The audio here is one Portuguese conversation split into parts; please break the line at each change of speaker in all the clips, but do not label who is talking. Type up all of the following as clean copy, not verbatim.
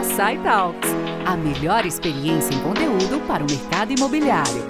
Massai Talks, a melhor experiência em conteúdo para o mercado imobiliário.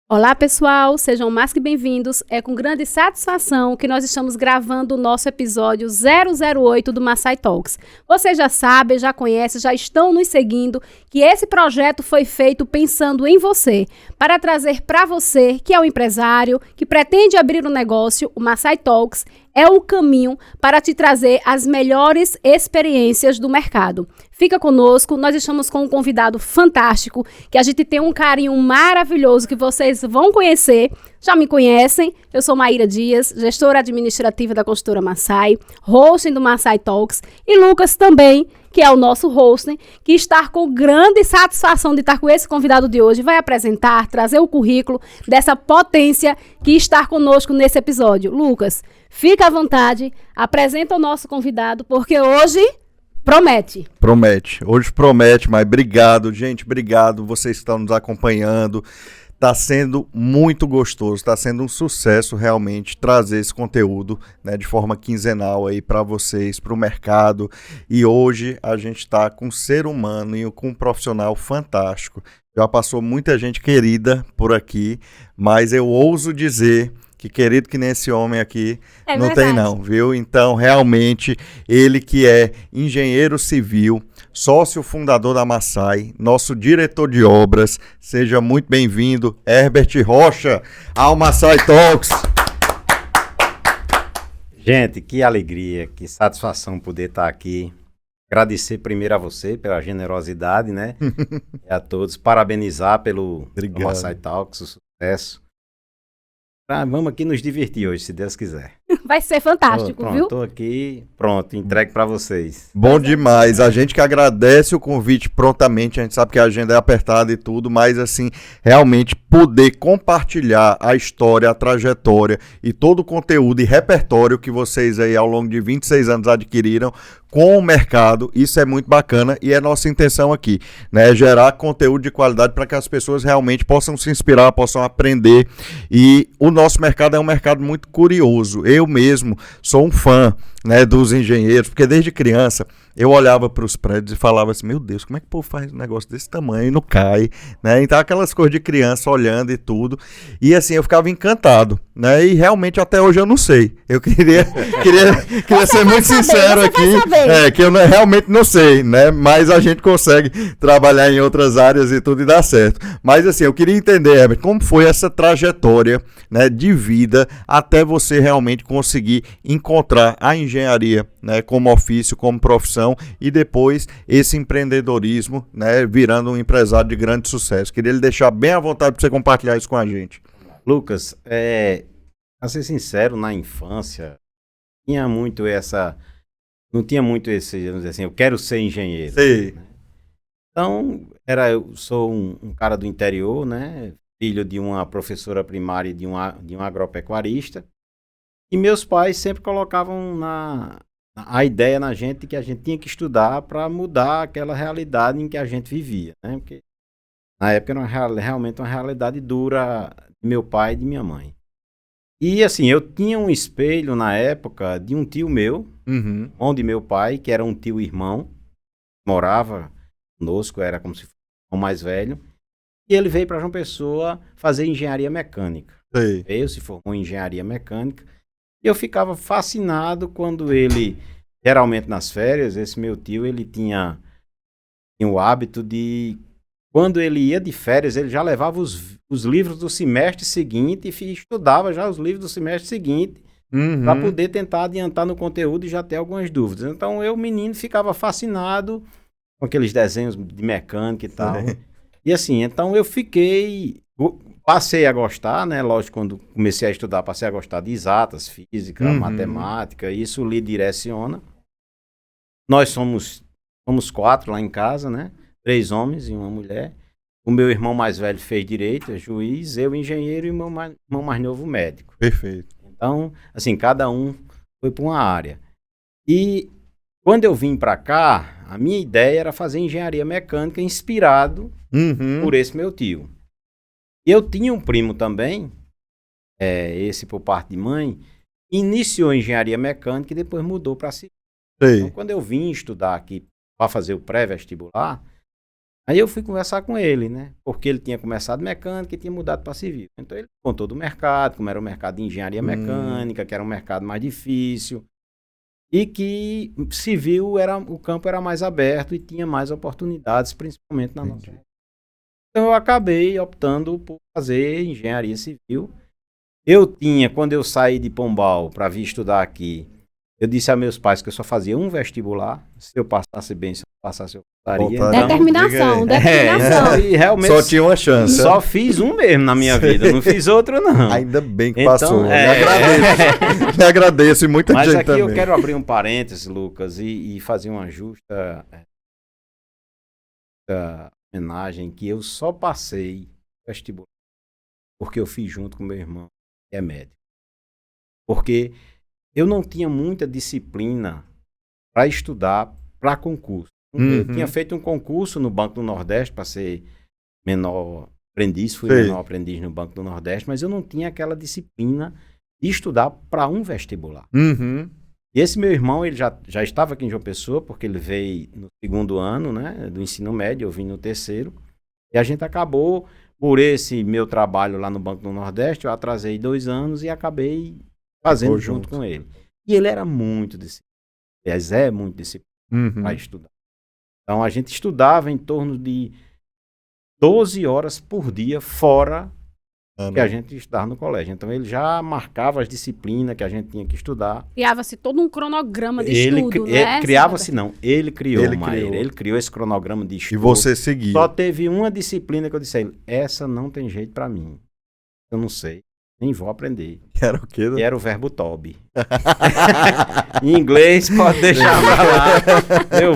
Olá pessoal, sejam mais que bem-vindos. É com grande satisfação que nós estamos gravando o nosso episódio 008 do Massai Talks. Vocês já sabem, já conhecem, já estão nos seguindo que esse projeto foi feito pensando em você, para trazer para você, que é um empresário, que pretende abrir um negócio, o Massai Talks é o caminho para te trazer as melhores experiências do mercado. Fica conosco, nós estamos com um convidado fantástico, que a gente tem um carinho maravilhoso que vocês vão conhecer. Já me conhecem, eu sou Maíra Dias, gestora administrativa da consultora Massai, hosting do Massai Talks, e Lucas também, que é o nosso hosting, que está com grande satisfação de estar com esse convidado de hoje, vai apresentar, trazer o currículo dessa potência que está conosco nesse episódio. Lucas, fica à vontade, apresenta o nosso convidado, porque hoje promete.
Promete, hoje promete, mas obrigado, gente, obrigado, vocês que estão nos acompanhando. Está sendo muito gostoso, está sendo um sucesso realmente trazer esse conteúdo, né, de forma quinzenal aí para vocês, para o mercado. E hoje a gente está com um ser humano e com um profissional fantástico. Já passou muita gente querida por aqui, mas eu ouso dizer que querido que nem esse homem aqui não tem não, viu? Então, realmente, ele que é engenheiro civil, sócio fundador da Massai, nosso diretor de obras, seja muito bem-vindo, Herbert Rocha, ao Massai Talks.
Gente, que alegria, que satisfação poder estar aqui. Agradecer primeiro a você pela generosidade, né? E a todos, parabenizar pelo Massai Talks, o sucesso. Vamos aqui nos divertir hoje, se Deus quiser.
Vai ser fantástico,
pronto,
viu?
Estou aqui, pronto, entregue para vocês.
Bom demais, a gente que agradece o convite prontamente, a gente sabe que a agenda é apertada e tudo, mas assim, realmente poder compartilhar a história, a trajetória e todo o conteúdo e repertório que vocês aí ao longo de 26 anos adquiriram com o mercado, isso é muito bacana e é nossa intenção aqui, né, gerar conteúdo de qualidade para que as pessoas realmente possam se inspirar, possam aprender. E o nosso mercado é um mercado muito curioso. Eu mesmo sou um fã, né, dos engenheiros, porque desde criança eu olhava para os prédios e falava assim, meu Deus, como é que o povo faz um negócio desse tamanho e não cai, né? Então aquelas coisas de criança olhando e tudo, e assim, eu ficava encantado, né? E realmente até hoje eu não sei. Eu queria ser muito sincero aqui, que eu realmente não sei, né? Mas a gente consegue trabalhar em outras áreas e tudo e dá certo. Mas assim, eu queria entender, Herbert, como foi essa trajetória, né, de vida até você realmente conseguir encontrar a engenharia, né, como ofício, como profissão, e depois esse empreendedorismo, né, virando um empresário de grande sucesso. Queria lhe deixar bem à vontade para você compartilhar isso com a gente.
Lucas, pra ser sincero, na infância, não tinha muito esse, vamos dizer assim, eu quero ser engenheiro.
Sei.
Né? Então, eu sou um cara do interior, né, filho de uma professora primária e de um agropecuarista, e meus pais sempre colocavam a ideia na gente que a gente tinha que estudar para mudar aquela realidade em que a gente vivia, né? Porque na época era realmente uma realidade dura de meu pai e de minha mãe. E assim, eu tinha um espelho na época de um tio meu, onde meu pai, que era um tio-irmão, morava conosco, era como se fosse o mais velho, e ele veio para João Pessoa fazer engenharia mecânica.
Sei.
Veio, se formou em engenharia mecânica. Eu ficava fascinado quando ele, geralmente nas férias, esse meu tio, ele tinha o hábito de, quando ele ia de férias, ele já levava os livros do semestre seguinte e estudava já os livros do semestre seguinte para poder tentar adiantar no conteúdo e já ter algumas dúvidas. Então, eu, menino, ficava fascinado com aqueles desenhos de mecânica e tal. E assim, então eu passei a gostar, né? Lógico, quando comecei a estudar, passei a gostar de exatas, física, matemática, isso lhe direciona. Nós somos 4 lá em casa, né? 3 homens e uma mulher. O meu irmão mais velho fez direito, é juiz, eu engenheiro e meu irmão mais novo médico.
Perfeito.
Então, assim, cada um foi para uma área. E quando eu vim para cá, a minha ideia era fazer engenharia mecânica inspirado por esse meu tio. Eu tinha um primo também, esse por parte de mãe, iniciou engenharia mecânica e depois mudou para civil. Então, quando eu vim estudar aqui para fazer o pré-vestibular. Aí eu fui conversar com ele, né? Porque ele tinha começado mecânica e tinha mudado para civil. Então ele contou do mercado, como era o mercado de engenharia mecânica, que era um mercado mais difícil. E que civil o campo era mais aberto e tinha mais oportunidades, principalmente na nossa. Então eu acabei optando por fazer engenharia civil. Quando eu saí de Pombal para vir estudar aqui, eu disse a meus pais que eu só fazia um vestibular. Se eu passasse bem, se eu passasse, eu passaria. Então,
Determinação.
E realmente
só tinha uma chance.
Só fiz um mesmo na minha vida, não fiz outro não.
Ainda bem que
Então,
passou. Me agradeço. Me agradeço e muita
Mas
gente
aqui
também.
eu quero abrir um parênteses, Lucas, e fazer uma justa homenagem que eu só passei vestibular porque eu fiz junto com meu irmão, que é médico. Porque eu não tinha muita disciplina para estudar para concurso. Eu tinha feito um concurso no Banco do Nordeste para ser menor aprendiz, fui menor aprendiz no Banco do Nordeste, mas eu não tinha aquela disciplina de estudar para um vestibular. E esse meu irmão, ele já estava aqui em João Pessoa, porque ele veio no 2º ano, né, do ensino médio, eu vim no 3º, e a gente acabou, por esse meu trabalho lá no Banco do Nordeste, eu atrasei 2 anos e acabei fazendo junto com ele. E ele era muito disciplinado, aliás, é muito disciplinado para estudar. Então a gente estudava em torno de 12 horas por dia, fora que a gente estudava no colégio. Então ele já marcava as disciplinas que a gente tinha que estudar.
Criava-se todo um cronograma de estudo, né?
Criava-se não, ele criou, ele criou esse cronograma de estudo.
E você seguiu.
Só teve uma disciplina que eu disse a ele, essa não tem jeito para mim. Eu não sei, nem vou aprender.
Era o quê?
E era o verbo to be. Em inglês, pode deixar pra lá. Eu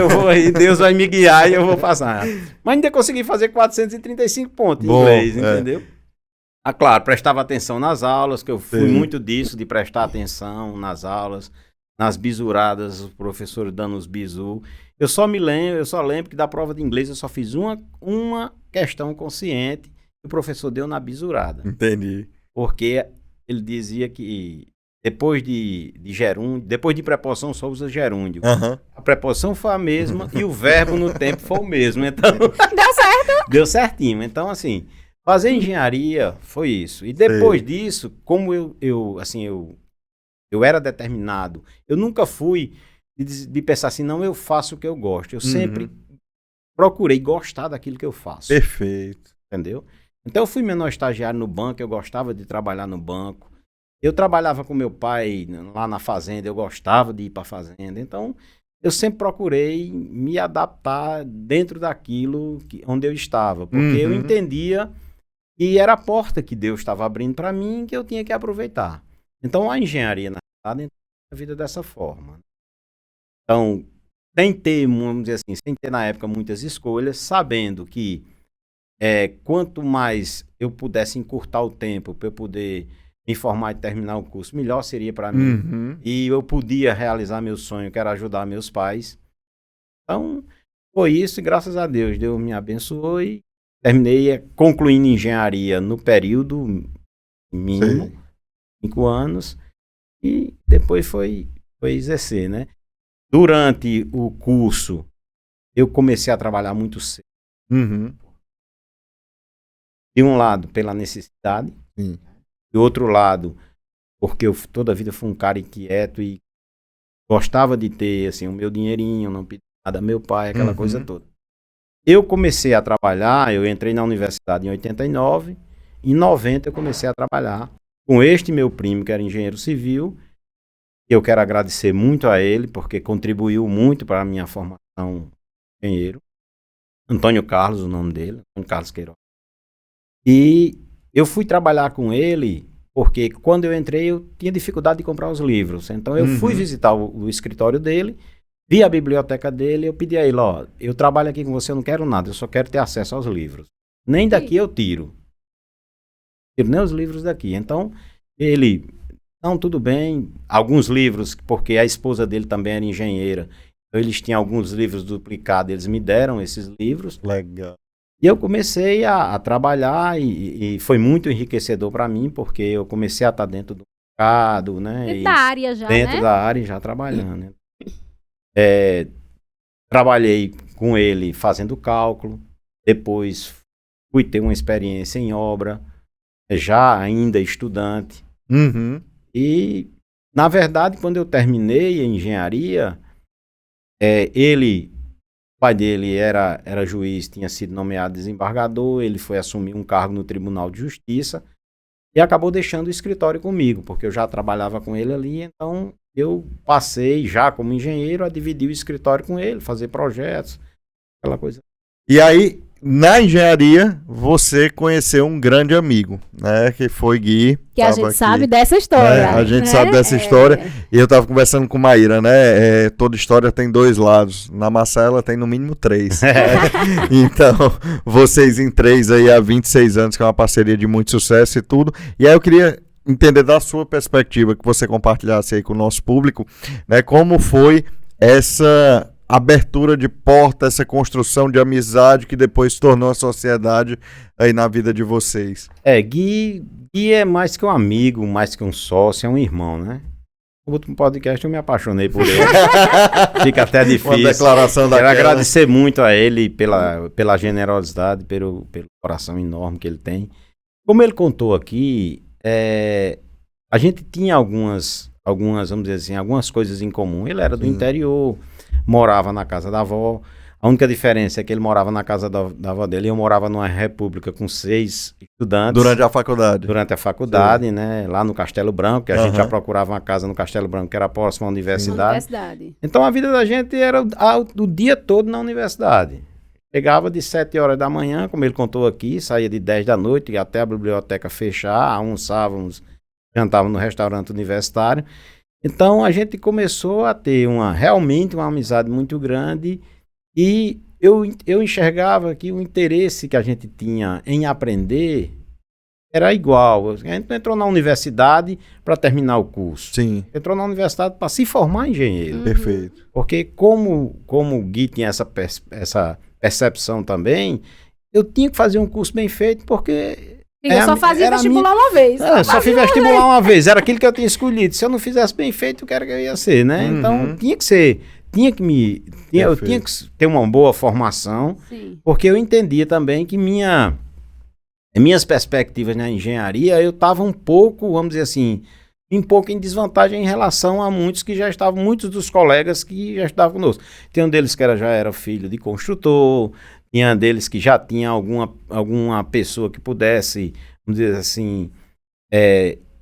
vou aí, Deus vai me guiar e eu vou passar. Mas ainda consegui fazer 435 pontos em inglês, entendeu? Ah, claro, prestava atenção nas aulas, que eu fui muito disso, de prestar atenção nas aulas, nas bisuradas, os professores dando os bisu. Eu só lembro que da prova de inglês eu só fiz uma questão consciente que o professor deu na bisurada.
Entendi.
Porque ele dizia que depois de gerúndio, depois de preposição só usa gerúndio. A preposição foi a mesma e o verbo no tempo foi o mesmo. Então,
deu certo?
Deu certinho. Então, assim, fazer engenharia foi isso. E depois disso, como eu era determinado, eu nunca fui de pensar assim, não, eu faço o que eu gosto. Eu sempre procurei gostar daquilo que eu faço.
Perfeito.
Entendeu? Então eu fui menor estagiário no banco, eu gostava de trabalhar no banco. Eu trabalhava com meu pai lá na fazenda, eu gostava de ir para a fazenda. Então eu sempre procurei me adaptar dentro daquilo onde eu estava. Porque eu entendia que era a porta que Deus estava abrindo para mim que eu tinha que aproveitar. Então a engenharia, na verdade, entrou na vida dessa forma. Então, sem ter, vamos dizer assim, sem ter na época muitas escolhas, sabendo que quanto mais eu pudesse encurtar o tempo para eu poder me formar e terminar o curso, melhor seria para mim. E eu podia realizar meu sonho, que era ajudar meus pais. Então, foi isso e graças a Deus, Deus me abençoou e terminei concluindo engenharia no período mínimo, 5 anos, e depois foi exercer, né? Durante o curso, eu comecei a trabalhar muito cedo. De um lado, pela necessidade. Do outro lado, porque eu toda a vida fui um cara inquieto e gostava de ter assim, o meu dinheirinho, não pedir nada a meu pai, aquela coisa toda. Eu comecei a trabalhar, eu entrei na universidade em 89, em 90 eu comecei a trabalhar com este meu primo, que era engenheiro civil. Eu quero agradecer muito a ele, porque contribuiu muito para a minha formação de engenheiro. Antônio Carlos, o nome dele, Antônio Carlos Queiroz. E eu fui trabalhar com ele porque quando eu entrei eu tinha dificuldade de comprar os livros. Então eu fui visitar o escritório dele, vi a biblioteca dele, eu pedi a ele, eu trabalho aqui com você, eu não quero nada, eu só quero ter acesso aos livros. Nem daqui eu tiro nem os livros daqui. Então ele, não, tudo bem, alguns livros, porque a esposa dele também era engenheira, então eles tinham alguns livros duplicados, eles me deram esses livros.
Legal.
E eu comecei a trabalhar e foi muito enriquecedor para mim, porque eu comecei a estar dentro do mercado, né?
Dentro da área já,
dentro
né?
da área já trabalhando. Né? trabalhei com ele fazendo cálculo, depois fui ter uma experiência em obra, já ainda estudante.
Uhum.
E, na verdade, quando eu terminei a engenharia, o pai dele era juiz, tinha sido nomeado desembargador, ele foi assumir um cargo no Tribunal de Justiça e acabou deixando o escritório comigo, porque eu já trabalhava com ele ali, então eu passei já como engenheiro a dividir o escritório com ele, fazer projetos, aquela coisa.
E aí, na engenharia, você conheceu um grande amigo, né? Que foi Gui.
Que a gente sabe dessa história.
A gente
né?
sabe dessa história. E eu tava conversando com Maíra, né? Toda história tem 2 lados. Na Marcela tem no mínimo 3. Então, vocês em 3 aí há 26 anos, que é uma parceria de muito sucesso e tudo. E aí eu queria entender da sua perspectiva, que você compartilhasse aí com o nosso público, né? Como foi essa abertura de porta, essa construção de amizade que depois se tornou a sociedade aí na vida de vocês.
Gui é mais que um amigo, mais que um sócio, é um irmão, né? No último podcast eu me apaixonei por ele. Fica até difícil.
Uma declaração
Quero
daquela.
agradecer muito a ele pela generosidade, pelo coração enorme que ele tem. Como ele contou aqui, a gente tinha algumas, vamos dizer assim, algumas coisas em comum. Ele era do interior, morava na casa da avó. A única diferença é que ele morava na casa da avó dele e eu morava numa república com 6 estudantes.
Durante a faculdade.
Durante a faculdade, né? Lá no Castelo Branco, que a gente já procurava uma casa no Castelo Branco, que era próximo à universidade. Então a vida da gente era o dia todo na universidade. Chegava de 7 horas da manhã, como ele contou aqui, saía de 10 da noite, ia até a biblioteca fechar, almoçávamos, jantávamos no restaurante universitário. Então a gente começou a ter realmente uma amizade muito grande e eu enxergava que o interesse que a gente tinha em aprender era igual. A gente não entrou na universidade para terminar o curso.
Sim.
Entrou na universidade para se formar engenheiro.
Perfeito.
Porque como o Gui tinha essa percepção também, eu tinha que fazer um curso bem feito porque...
Eu só fazia vestibular uma vez.
Só fiz vestibular uma vez. Era aquilo que eu tinha escolhido. Se eu não fizesse bem feito, o que era que eu ia ser, né? Então, tinha que ser. Eu tinha que ter uma boa formação.
Sim.
Porque eu entendia também que minhas perspectivas na engenharia, eu estava um pouco, vamos dizer assim, um pouco em desvantagem em relação a muitos dos colegas que já estavam conosco. Tem um deles que já era filho de construtor, tinha deles que já tinha alguma pessoa que pudesse, vamos dizer assim,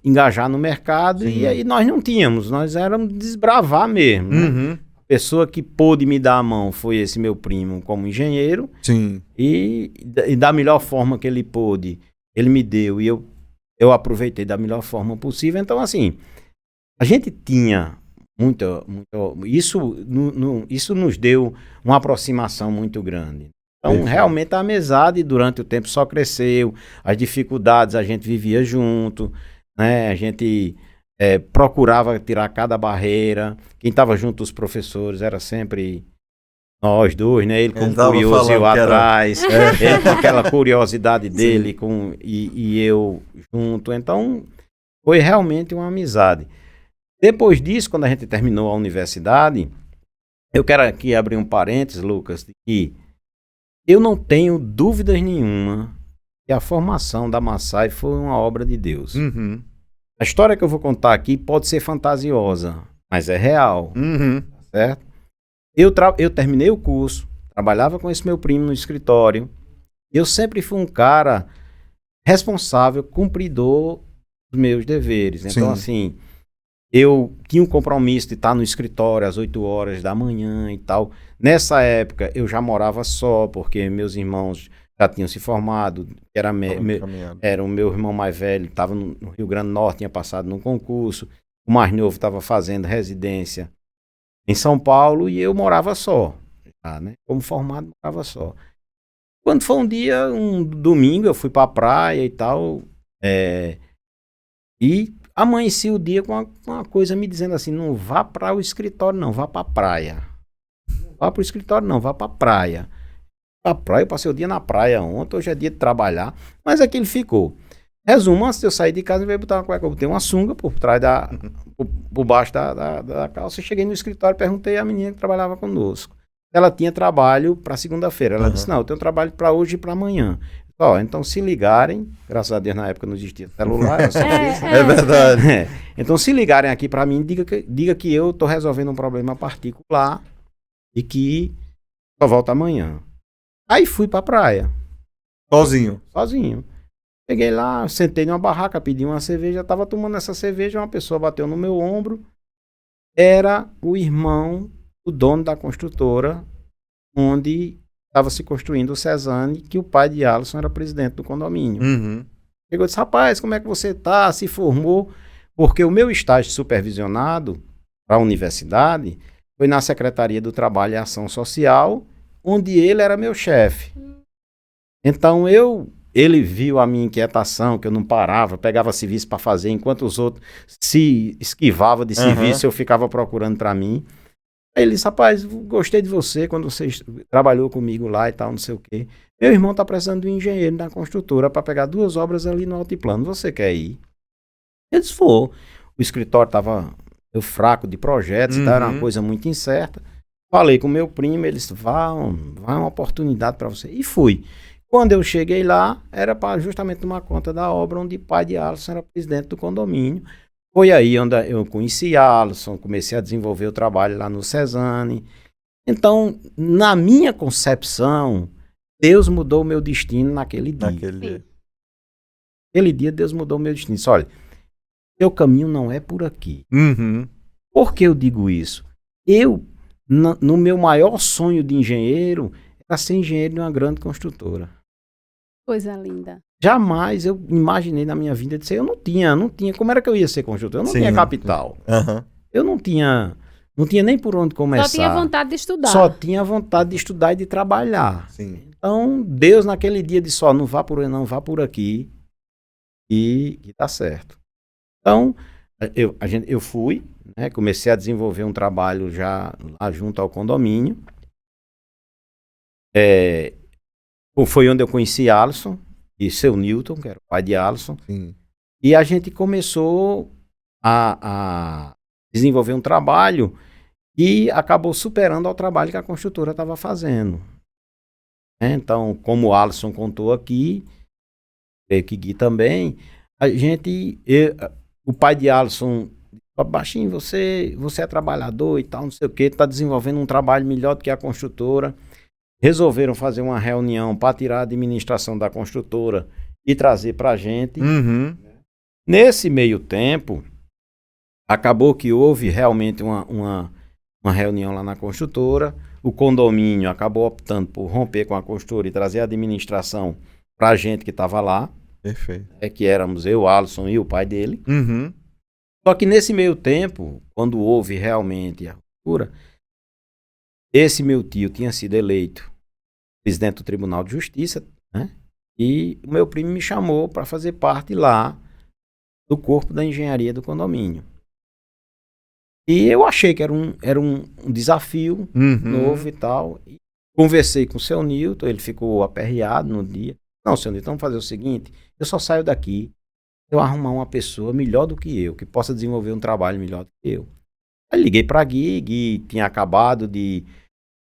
engajar no mercado. Sim. E aí nós não tínhamos, nós éramos desbravar mesmo. Né? A pessoa que pôde me dar a mão foi esse meu primo como engenheiro.
Sim.
E da melhor forma que ele pôde, ele me deu e eu aproveitei da melhor forma possível. Então, assim, a gente tinha isso nos deu uma aproximação muito grande. Então, realmente, a amizade durante o tempo só cresceu, as dificuldades a gente vivia junto, né? A gente procurava tirar cada barreira, quem estava junto dos professores era sempre nós dois, né? Ele como curioso eu atrás, ele com aquela curiosidade dele e eu junto. Então, foi realmente uma amizade. Depois disso, quando a gente terminou a universidade, eu quero aqui abrir um parênteses, Lucas, de que eu não tenho dúvidas nenhuma que a formação da Massai foi uma obra de Deus. A história que eu vou contar aqui pode ser fantasiosa, mas é real, certo? Eu terminei o curso, trabalhava com esse meu primo no escritório. Eu sempre fui um cara responsável, cumpridor dos meus deveres. Então, assim, eu tinha um compromisso de estar no escritório às 8 horas da manhã e tal. Nessa época, eu já morava só, porque meus irmãos já tinham se formado. Era o meu irmão mais velho, estava no Rio Grande do Norte, tinha passado num concurso. O mais novo estava fazendo residência em São Paulo e eu morava só. Já, né? Como formado, morava só. Quando foi um domingo, eu fui para a praia e tal. E amanheci o dia com uma coisa me dizendo assim, não vá para o escritório não, vá para a praia. Não vá para o escritório não, vá para a praia. A praia, eu passei o dia na praia ontem, hoje é dia de trabalhar, mas aquilo ficou. Resumo, antes de eu sair de casa, eu veio botar uma cueca, eu botei uma sunga por trás por baixo da calça, eu cheguei no escritório, perguntei à menina que trabalhava conosco. ela tinha trabalho para segunda-feira. Ela disse, não, eu tenho trabalho para hoje e para amanhã. Ó, então se ligarem, graças a Deus na época não existia celular, eu só fiz.
É verdade.
Então se ligarem aqui para mim, diga que eu estou resolvendo um problema particular e que só volta amanhã. Aí fui para a praia, sozinho. Cheguei lá, sentei numa barraca, pedi uma cerveja, estava tomando essa cerveja, uma pessoa bateu no meu ombro, era o irmão do dono da construtora, onde estava se construindo o Cezanne, que o pai de Alisson era presidente do condomínio.
Uhum.
Chegou e disse, rapaz, como é que você está? Se formou? Porque o meu estágio supervisionado para a universidade foi na Secretaria do Trabalho e Ação Social, onde ele era meu chefe. Então ele viu a minha inquietação, que eu não parava, pegava serviço para fazer, enquanto os outros se esquivavam de serviço, eu ficava procurando para mim. Aí ele disse, rapaz, gostei de você quando você trabalhou comigo lá e tal, não sei o quê. Meu irmão está precisando de um engenheiro na construtora para pegar 2 obras ali no Altiplano, você quer ir? Eu disse, vou. O escritório estava fraco de projetos, tá? Era uma coisa muito incerta. Falei com meu primo, ele disse, vai uma oportunidade para você. E fui. Quando eu cheguei lá, era para justamente tomar conta da obra onde o pai de Alisson era presidente do condomínio. Foi aí onde eu conheci Alisson, comecei a desenvolver o trabalho lá no Cezanne. Então, na minha concepção, Deus mudou o meu destino naquele dia. Aquele dia Deus mudou o meu destino. Disse, olha, seu caminho não é por aqui. Por que eu digo isso? Eu, no meu maior sonho de engenheiro, era ser engenheiro de uma grande construtora.
Coisa linda.
Jamais eu imaginei na minha vida de ser. Eu não tinha. Como era que eu ia ser construtor? Eu não tinha capital. Eu não tinha nem por onde começar.
Só tinha vontade de estudar.
Só tinha vontade de estudar e de trabalhar.
Sim.
Então, Deus naquele dia disse, ó, não vá por aí, não, vá por aqui. E tá certo. Então, eu fui, né, comecei a desenvolver um trabalho já lá junto ao condomínio. Foi onde eu conheci Alisson e seu Newton, que era o pai de Alisson.
Sim.
E a gente começou a desenvolver um trabalho que acabou superando ao trabalho que a construtora estava fazendo. Então, como o Alisson contou aqui, creio que Gui também, o pai de Alisson, baixinho, você é trabalhador e tal, não sei o quê, está desenvolvendo um trabalho melhor do que a construtora. Resolveram fazer uma reunião para tirar a administração da construtora e trazer para a gente. Nesse meio tempo, acabou que houve realmente uma reunião lá na construtora. O condomínio acabou optando por romper com a construtora e trazer a administração para a gente que estava lá.
Perfeito.
Que éramos eu, Alisson e o pai dele. Só que nesse meio tempo, quando houve realmente a ruptura, esse meu tio tinha sido eleito presidente do Tribunal de Justiça, né? E o meu primo me chamou para fazer parte lá do corpo da engenharia do condomínio. E eu achei que era um desafio novo e tal. E conversei com o seu Newton, ele ficou aperreado no dia. Não, seu Newton, vamos fazer o seguinte, eu só saio daqui se eu arrumar uma pessoa melhor do que eu, que possa desenvolver um trabalho melhor do que eu. Aí liguei para Gui tinha acabado de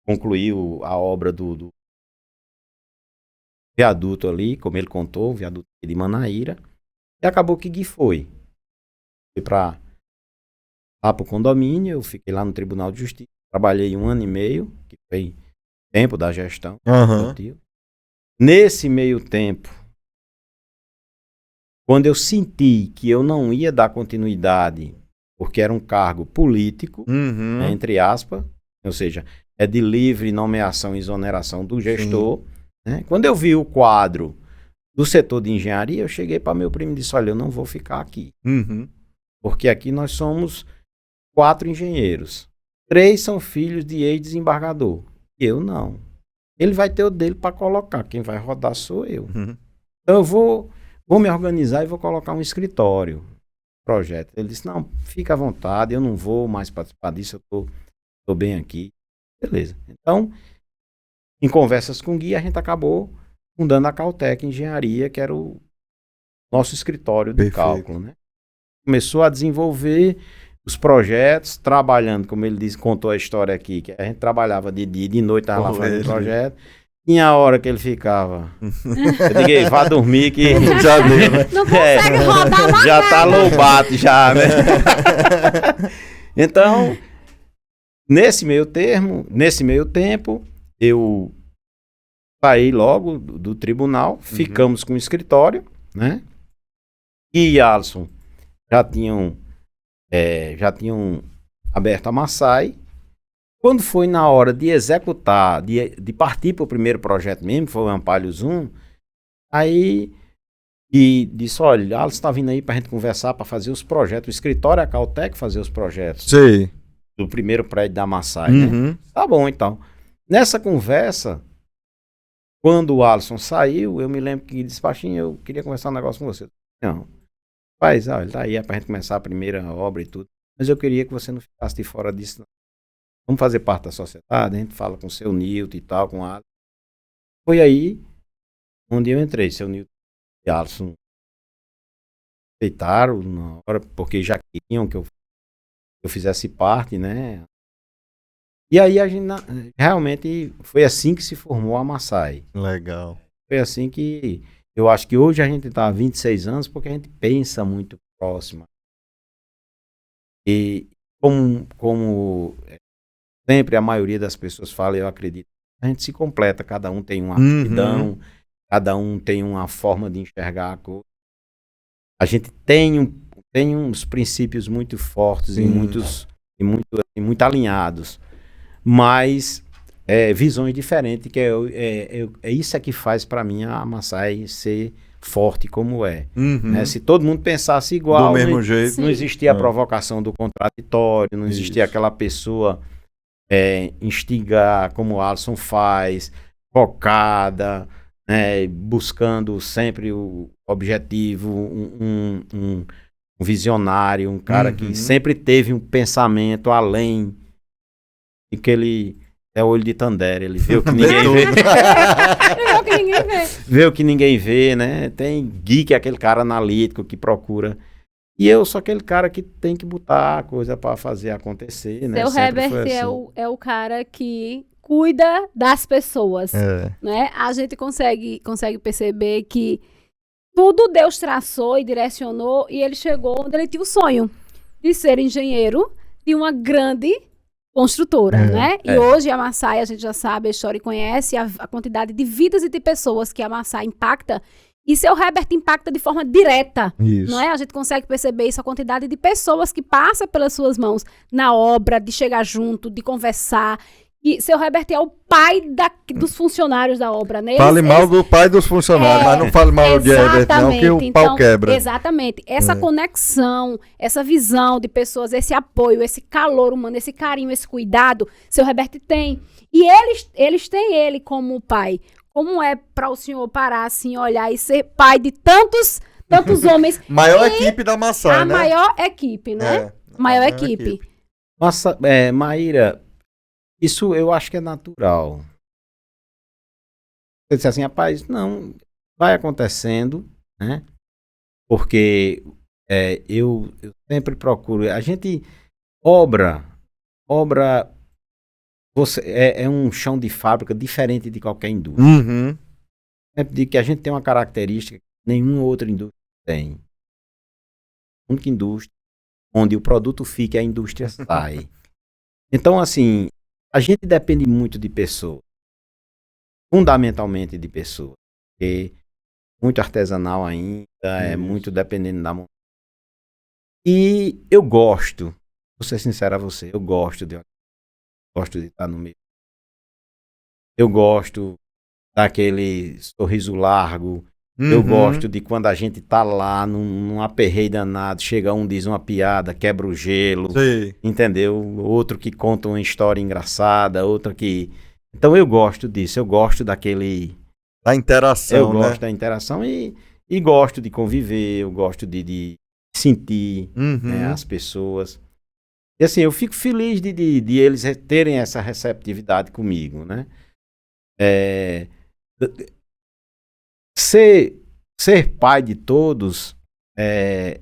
concluir a obra do viaduto ali, como ele contou, o viaduto de Manaíra, e acabou que Gui foi lá para o condomínio, eu fiquei lá no Tribunal de Justiça, trabalhei 1 ano e meio, que foi tempo da gestão. Nesse meio tempo, quando eu senti que eu não ia dar continuidade, porque era um cargo político, né, entre aspas, ou seja, é de livre nomeação e exoneração do gestor. Né? Quando eu vi o quadro do setor de engenharia, eu cheguei para meu primo e disse, olha, eu não vou ficar aqui. Porque aqui nós somos 4 engenheiros. 3 são filhos de ex-desembargador. Eu não. Ele vai ter o dele para colocar. Quem vai rodar sou eu. Então eu vou me organizar e vou colocar um escritório. Projeto. Ele disse, não, fica à vontade, eu não vou mais participar disso, eu tô bem aqui. Beleza. Então, em conversas com o Gui, a gente acabou fundando a Caltech Engenharia, que era o nosso escritório de cálculo, né? Começou a desenvolver os projetos, trabalhando, como ele disse, contou a história aqui, que a gente trabalhava de dia e de noite, estava lá fazendo projeto. Tinha a hora que ele ficava. Eu digo, "Ei, vá dormir que
Já deu, né?
Não consegue rodar mais
já tá loubado já, né? Então, nesse meio tempo, eu saí logo do tribunal, ficamos com o escritório, né? E Alisson já tinham aberto a Massai. Quando foi na hora de executar, de partir para o primeiro projeto mesmo, foi o Ampalho Zoom, aí e disse, olha, Alisson está vindo aí para a gente conversar, para fazer os projetos, o escritório a Cautec fazer os projetos
Sei.
do primeiro prédio da Massai, né?
Uhum.
Tá bom, então. Nessa conversa, quando o Alisson saiu, eu me lembro que disse, Baixinho, eu queria conversar um negócio com você. Não. Rapaz, ele tá aí, é pra gente começar a primeira obra e tudo. Mas eu queria que você não ficasse de fora disso, não. Vamos fazer parte da sociedade, a gente fala com o seu Nilton e tal, com o Alisson. Foi aí onde eu entrei, seu Nilton e Alisson aceitaram na hora, porque já queriam que eu fizesse parte, né? E aí a gente realmente foi assim que se formou a Massai.
Legal.
Foi assim que eu acho que hoje a gente está há 26 anos porque a gente pensa muito próximo. E como sempre a maioria das pessoas fala, eu acredito, a gente se completa, cada um tem uma aptidão, cada um tem uma forma de enxergar a coisa. A gente tem uns princípios muito fortes e muito alinhados, mas visões diferentes, que é isso que faz para mim a Massai ser forte como é. Né? Se todo mundo pensasse igual,
do mesmo jeito,
não existia a provocação do contraditório, não existia aquela pessoa instigar como o Alisson faz, focada, né? Buscando sempre o objetivo, um visionário, um cara que sempre teve um pensamento além de que ele é olho de Tandera, ele vê o que ninguém vê.
Vê o que ninguém vê.
Vê o que ninguém vê, né? Tem Gui, que é aquele cara analítico que procura. E eu sou aquele cara que tem que botar a coisa para fazer acontecer, né?
Seu Herbert é o cara que cuida das pessoas, né? A gente consegue perceber que tudo Deus traçou e direcionou e ele chegou onde ele tinha o sonho de ser engenheiro de uma grande construtora, né? E hoje a Massai, a gente já sabe a história e conhece a quantidade de vidas e de pessoas que a Massai impacta. E seu Herbert impacta de forma direta, não é? A gente consegue perceber isso, a quantidade de pessoas que passa pelas suas mãos na obra, de chegar junto, de conversar. E seu Herbert é o pai dos funcionários da obra, né?
Fale mal do pai dos funcionários, mas não fale mal de Herbert, não, que o pau quebra.
Exatamente. Essa conexão, essa visão de pessoas, esse apoio, esse calor humano, esse carinho, esse cuidado, seu Herbert tem. E eles têm ele como pai. Como é para o senhor parar assim, olhar e ser pai de tantos homens?
Maior equipe da Massai, né?
A maior equipe, né? Maior equipe.
Nossa, Maíra, isso eu acho que é natural. Você disse assim, rapaz, não, vai acontecendo, né? Porque eu sempre procuro. A gente, obra é um chão de fábrica diferente de qualquer indústria. Sempre digo que a gente tem uma característica que nenhuma outra indústria tem. A única indústria onde o produto fica e a indústria sai. Então, assim, a gente depende muito de pessoas. Fundamentalmente de pessoas. Porque muito artesanal ainda, é muito dependendo da mão. E eu gosto, vou ser sincero a você, eu gosto de estar no meio. Eu gosto daquele sorriso largo. Eu gosto de quando a gente tá lá num aperreio danado, chega um, diz uma piada, quebra o gelo, entendeu? Outro que conta uma história engraçada, outra que... Então eu gosto disso, eu gosto daquele...
Da interação,
eu gosto da interação e gosto de conviver, eu gosto de sentir né, as pessoas. E assim, eu fico feliz de eles terem essa receptividade comigo, né? Ser pai de todos é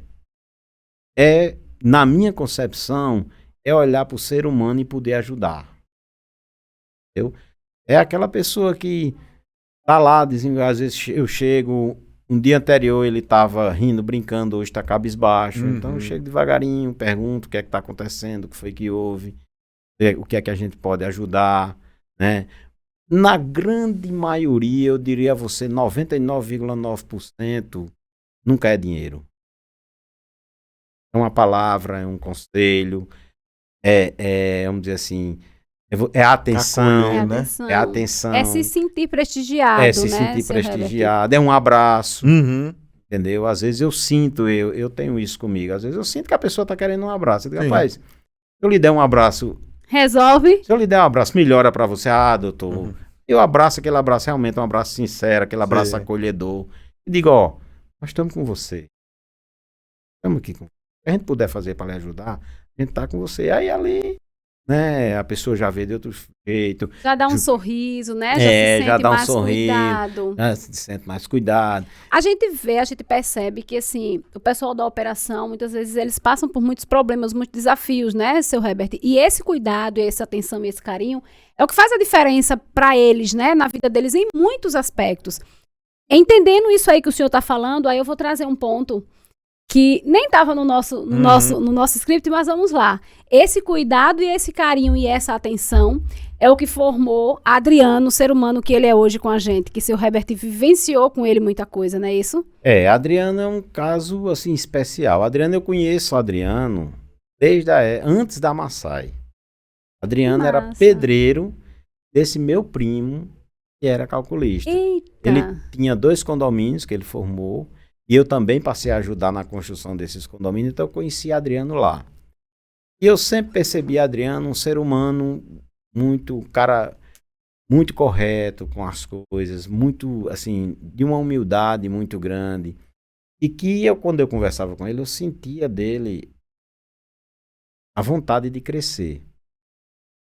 na minha concepção, é olhar para o ser humano e poder ajudar. Entendeu? É aquela pessoa que tá lá, às vezes eu chego, um dia anterior ele tava rindo, brincando, hoje tá cabisbaixo. Então eu chego devagarinho, pergunto o que é que tá acontecendo, o que foi que houve, o que é que a gente pode ajudar, né? Na grande maioria, eu diria a você, 99,9% nunca é dinheiro. É uma palavra, é um conselho, vamos dizer assim, é a atenção, é a atenção.
É se sentir prestigiado,
É se sentir prestigiado, é um abraço, entendeu? Às vezes eu sinto, eu tenho isso comigo, às vezes eu sinto que a pessoa tá querendo um abraço. Eu digo, rapaz, se eu lhe der um abraço...
Resolve.
Se eu lhe der um abraço, melhora pra você. Ah, doutor, eu abraço aquele abraço, realmente é um abraço sincero, aquele abraço acolhedor. E digo, ó, nós estamos com você. Estamos aqui com você. Se a gente puder fazer para lhe ajudar, a gente tá com você. Aí ali, né, a pessoa já vê de outro jeito.
Já dá um sorriso, né? Já se sente
já dá um
mais
sorriso.
cuidado.
Já se sente mais cuidado.
A gente percebe que, assim, o pessoal da operação, muitas vezes, eles passam por muitos problemas, muitos desafios, né, seu Herbert? E esse cuidado, essa atenção e esse carinho é o que faz a diferença para eles, né, na vida deles, em muitos aspectos. Entendendo isso aí que o senhor está falando, aí eu vou trazer um ponto que nem estava no nosso script, mas vamos lá. Esse cuidado e esse carinho e essa atenção é o que formou Adriano, o ser humano que ele é hoje com a gente, que seu Herbert vivenciou com ele muita coisa, não é isso?
Adriano é um caso, assim, especial. Eu conheço o Adriano desde antes da Massai. Adriano era pedreiro desse meu primo, que era calculista.
Eita.
Ele tinha 2 condomínios que ele formou, e eu também passei a ajudar na construção desses condomínios, então eu conheci Adriano lá. E eu sempre percebi Adriano um ser humano muito correto com as coisas, muito, assim, de uma humildade muito grande. E que quando eu conversava com ele, eu sentia dele a vontade de crescer.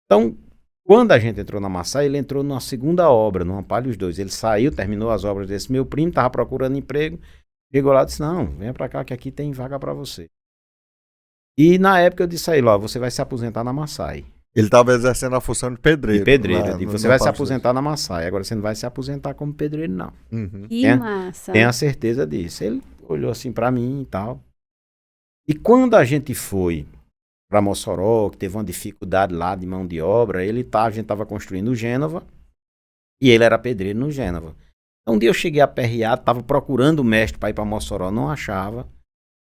Então, quando a gente entrou na Massai, ele entrou numa segunda obra, no Ampalhos 2. Ele saiu, terminou as obras desse meu primo, estava procurando emprego. Chegou lá e disse, não, venha pra cá que aqui tem vaga pra você. E na época eu disse a ele, ó, você vai se aposentar na Massai.
Ele estava exercendo a função de pedreiro.
Eu disse, você vai se aposentar na Massai, agora você não vai se aposentar como pedreiro, não.
Que massa.
Tenha certeza disso. Ele olhou assim pra mim e tal. E quando a gente foi pra Mossoró, que teve uma dificuldade lá de mão de obra, a gente estava construindo o Gênova e ele era pedreiro no Gênova. Um dia eu cheguei aperreado, estava procurando o mestre para ir para Mossoró, não achava.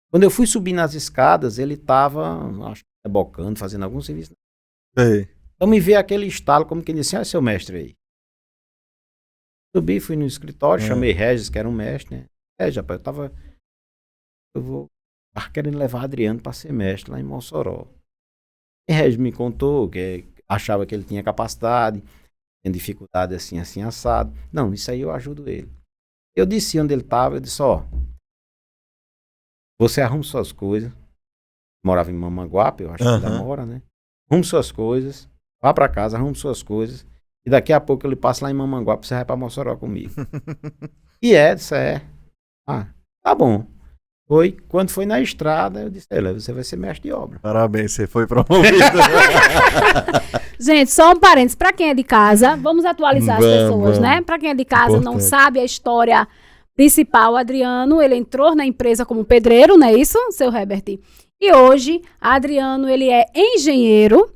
Quando eu fui subir nas escadas, ele estava, acho que rebocando, fazendo algum serviço. Então me veio aquele estalo, como quem disse, seu mestre aí. Subi, fui no escritório, chamei Regis, que era um mestre, né? Rapaz, tava querendo levar Adriano para ser mestre lá em Mossoró. E Regis me contou que achava que ele tinha capacidade, tinha dificuldade assim, assado. Não, isso aí eu ajudo ele. Eu disse onde ele estava, eu disse, ó, você arruma suas coisas. Morava em Mamanguape, eu acho que ainda mora, né? Arrume suas coisas, vá para casa, arrume suas coisas, e daqui a pouco ele passa lá em Mamanguape, você vai para Mossoró comigo. E disse, Ah, tá bom. Quando foi na estrada, eu disse, você vai ser mestre de obra.
Parabéns, você foi promovido.
Gente, só um parênteses, para quem é de casa, vamos atualizar as pessoas, né? Para quem é de casa, não sabe a história principal, o Adriano, ele entrou na empresa como pedreiro, não é isso, seu Herbert? E hoje, Adriano, ele é engenheiro,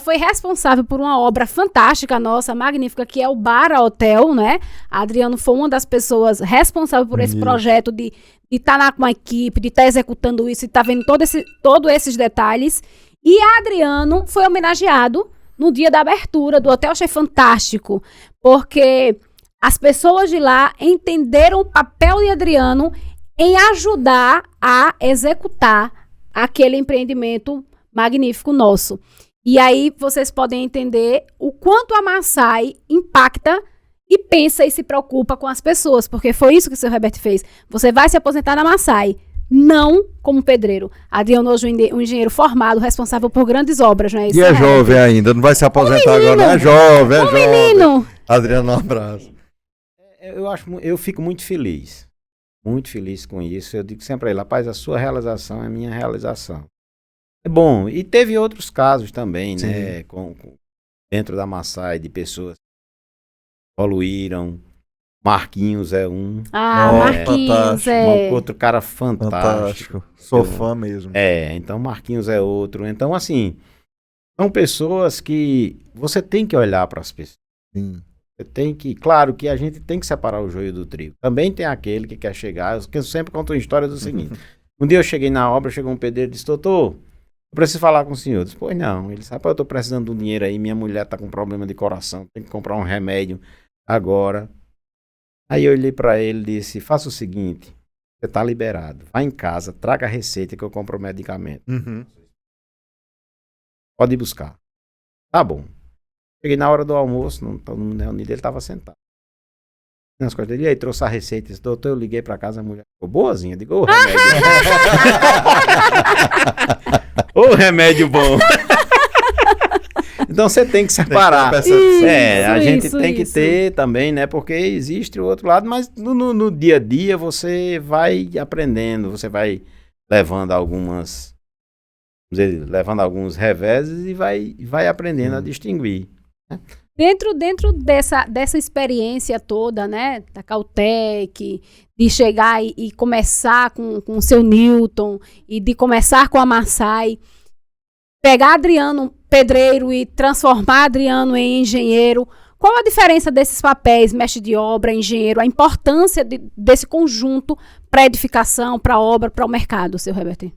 foi responsável por uma obra fantástica nossa, magnífica, que é o Bara Hotel, né? Adriano foi uma das pessoas responsáveis por esse projeto de estar lá com a equipe, de estar executando isso, e estar vendo todos esses detalhes. E Adriano foi homenageado no dia da abertura do Hotel Achei Fantástico, porque as pessoas de lá entenderam o papel de Adriano em ajudar a executar aquele empreendimento magnífico nosso. E aí vocês podem entender o quanto a Massai impacta e pensa e se preocupa com as pessoas, porque foi isso que o seu Herbert fez. Você vai se aposentar na Massai, não como pedreiro. Adriano hoje um engenheiro formado, responsável por grandes obras, não é isso?
E é jovem ainda, não vai se aposentar agora, não é jovem,
menino.
Adriano, um abraço.
Eu fico muito feliz muito feliz com isso. Eu digo sempre a ele, rapaz, a sua realização é a minha realização. É bom. E teve outros casos também, né? Dentro da Massai, de pessoas que evoluíram. Marquinhos é um.
Marquinhos,
Outro cara fantástico.
Sou fã mesmo.
Então Marquinhos é outro. Então, assim, são pessoas que você tem que olhar para as pessoas.
Sim.
Você tem que, claro que a gente tem que separar o joio do trigo. Também tem aquele que quer chegar, eu sempre conto uma história do seguinte. Um dia eu cheguei na obra, chegou um pedreiro e disse, doutor, eu preciso falar com o senhor. Eu disse, pois não. Ele disse, rapaz, eu tô precisando de um dinheiro aí, minha mulher tá com problema de coração, tem que comprar um remédio agora. Aí eu olhei para ele e disse, faça o seguinte, você tá liberado, vai em casa, traga a receita que eu compro o medicamento. Pode ir buscar. Tá bom. Cheguei na hora do almoço, no Neonida, ele estava sentado. Nas costas dele, e aí trouxe a receita. Disse, doutor, eu liguei para casa, a mulher ficou boazinha. Digo, ô remédio. Ô remédio bom. Então você tem que separar. A gente tem que ter também, né? Porque existe o outro lado, mas no dia a dia você vai aprendendo, você vai levando alguns reveses e vai aprendendo a distinguir.
Dentro dessa experiência toda, né, da Cautec, de chegar e começar com o seu Newton e de começar com a Massai, pegar Adriano pedreiro e transformar Adriano em engenheiro, qual a diferença desses papéis, mestre de obra, engenheiro, a importância desse conjunto para edificação, para obra, para o mercado, seu Herbert?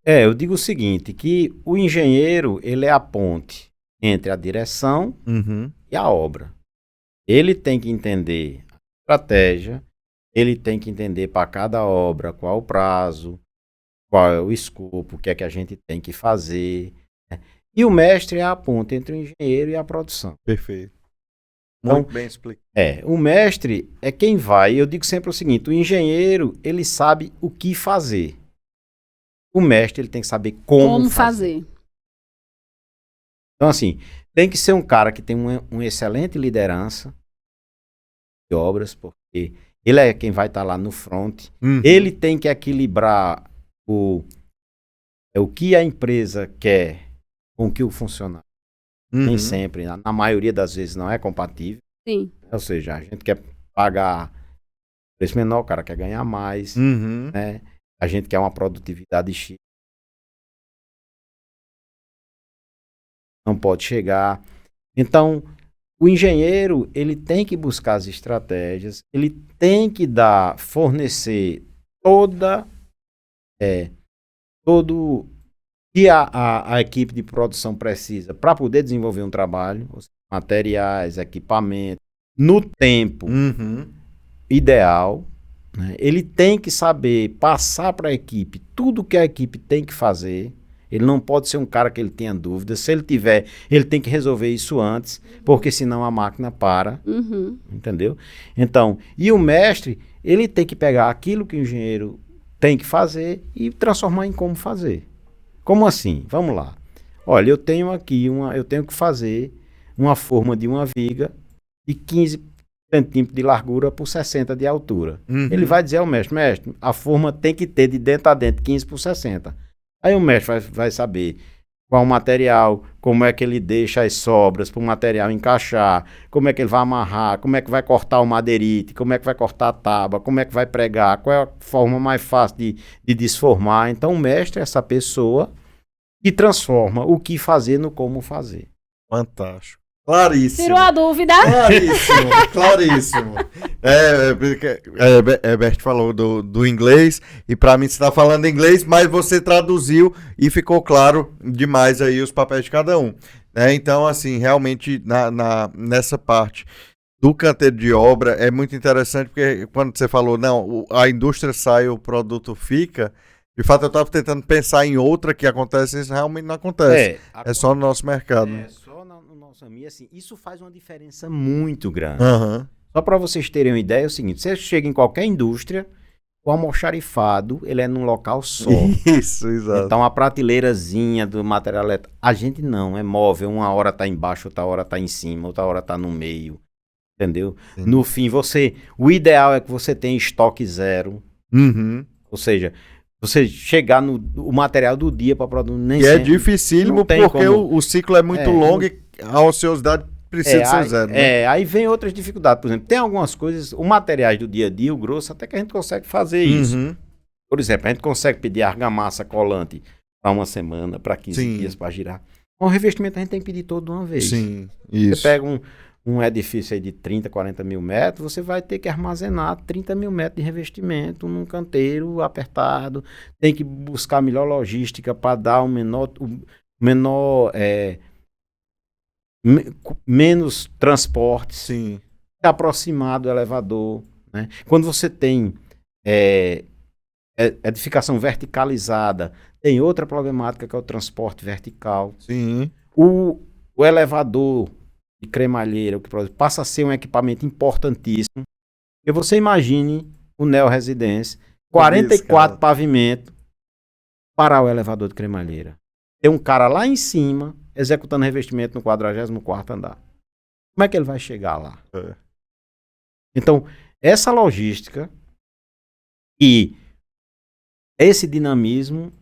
Eu digo o seguinte, que o engenheiro, ele é a ponte entre a direção e a obra. Ele tem que entender a estratégia, ele tem que entender para cada obra qual o prazo, qual é o escopo, o que é que a gente tem que fazer. E o mestre é a ponte entre o engenheiro e a produção.
Perfeito.
Então,
Muito bem explicado.
O mestre é quem vai. Eu digo sempre o seguinte, o engenheiro, ele sabe o que fazer. O mestre, ele tem que saber como fazer. Então, assim, tem que ser um cara que tem uma excelente liderança de obras, porque ele é quem vai estar lá no front. Ele tem que equilibrar o que a empresa quer com o que o funcionário. Nem sempre, na maioria das vezes não é compatível.
Sim.
Ou seja, a gente quer pagar preço menor, o cara quer ganhar mais, né? A gente quer uma produtividade X. Não pode chegar. Então, o engenheiro, ele tem que buscar as estratégias, ele tem que fornecer todo que a equipe de produção precisa para poder desenvolver um trabalho, materiais, equipamentos, no tempo ideal. Né? Ele tem que saber passar para a equipe tudo que a equipe tem que fazer. Ele não pode ser um cara que ele tenha dúvidas. Se ele tiver, ele tem que resolver isso antes, porque senão a máquina para. Entendeu? Então, e o mestre, ele tem que pegar aquilo que o engenheiro tem que fazer e transformar em como fazer. Como assim? Vamos lá. Olha, eu tenho aqui eu tenho que fazer uma forma de uma viga de 15 centímetros de largura por 60 de altura. Ele vai dizer ao mestre, a forma tem que ter de dentro a dentro 15 por 60. Aí o mestre vai saber qual o material, como é que ele deixa as sobras para o material encaixar, como é que ele vai amarrar, como é que vai cortar o madeirite, como é que vai cortar a tábua, como é que vai pregar, qual é a forma mais fácil de desformar. Então o mestre é essa pessoa que transforma o que fazer no como fazer.
Fantástico. Claríssimo.
Tirou a dúvida?
Claríssimo. Herbert falou do inglês, e para mim você está falando inglês, mas você traduziu e ficou claro demais aí os papéis de cada um. Então, assim, realmente nessa parte do canteiro de obra é muito interessante, porque quando você falou, não, a indústria sai, o produto fica, de fato eu estava tentando pensar em outra que acontece, isso realmente não acontece. É só no nosso mercado.
E assim, isso faz uma diferença muito grande. Só para vocês terem uma ideia, é o seguinte, você chega em qualquer indústria, o almoxarifado, ele é num local só.
Isso, exato.
Então, a prateleirazinha do material elétrico, a gente não, é móvel, uma hora tá embaixo, outra hora tá em cima, outra hora tá no meio, entendeu? Sim. No fim, o ideal é que você tenha estoque zero,
Uhum.
Ou seja, você chegar no o material do dia para produzir nem
E é
sempre.
dificílimo
não tem
porque
como-
o ciclo é muito longo e a ociosidade precisa ser zero, né?
aí vem outras dificuldades. Por exemplo, tem algumas coisas, os materiais do dia a dia, o grosso, até que a gente consegue fazer isso.
Uhum.
Por exemplo, a gente consegue pedir argamassa colante para uma semana, para 15
Sim.
dias para girar. O revestimento a gente tem que pedir todo de uma vez.
Sim,
Você
isso.
pega um edifício aí de 30, 40 mil metros, você vai ter que armazenar 30 mil metros de revestimento num canteiro apertado. Tem que buscar a melhor logística para dar menos transportes,
Sim.
aproximar do elevador. Né? Quando você tem edificação verticalizada, tem outra problemática que é o transporte vertical.
Sim.
O elevador de cremalheira, o que passa a ser um equipamento importantíssimo. E você imagine o Neo Residência, 44 pavimentos, parar o elevador de cremalheira. Tem um cara lá em cima executando revestimento no 44º andar. Como é que ele vai chegar lá?
É.
Então, essa logística e esse dinamismo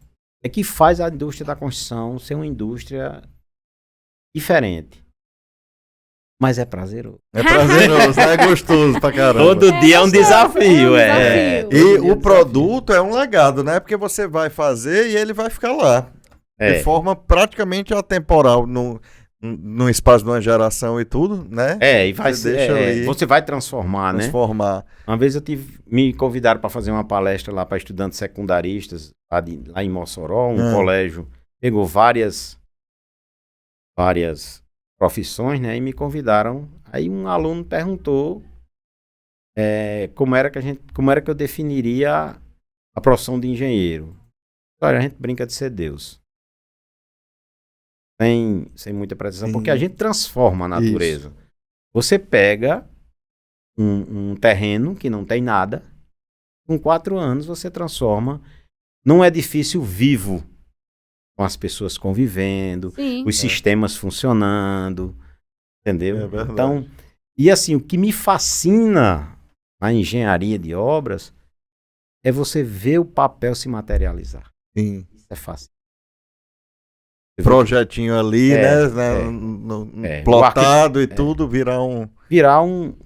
é que faz a indústria da construção ser uma indústria diferente. Mas é prazeroso.
É prazeroso, é gostoso pra caramba.
Todo dia é um desafio,
é um desafio.
E o produto é um legado, né? Porque você vai fazer e ele vai ficar lá. De forma praticamente atemporal no espaço de uma geração e tudo, né?
E vai
Você deixa ali
você vai transformar, né? Uma vez me convidaram para fazer uma palestra lá para estudantes secundaristas, lá em Mossoró, um colégio, pegou várias profissões, né? E me convidaram. Aí um aluno perguntou como era que eu definiria a profissão de engenheiro. Olha, a gente brinca de ser Deus. Sem muita precisão, porque a gente transforma a natureza. Isso. Você pega um terreno que não tem nada, com 4 anos você transforma num edifício vivo, com as pessoas convivendo, os sistemas funcionando, entendeu? Então, e assim, o que me fascina na engenharia de obras é você ver o papel se materializar.
Sim.
Isso é fácil.
Projetinho ali, plotado e tudo, virar um...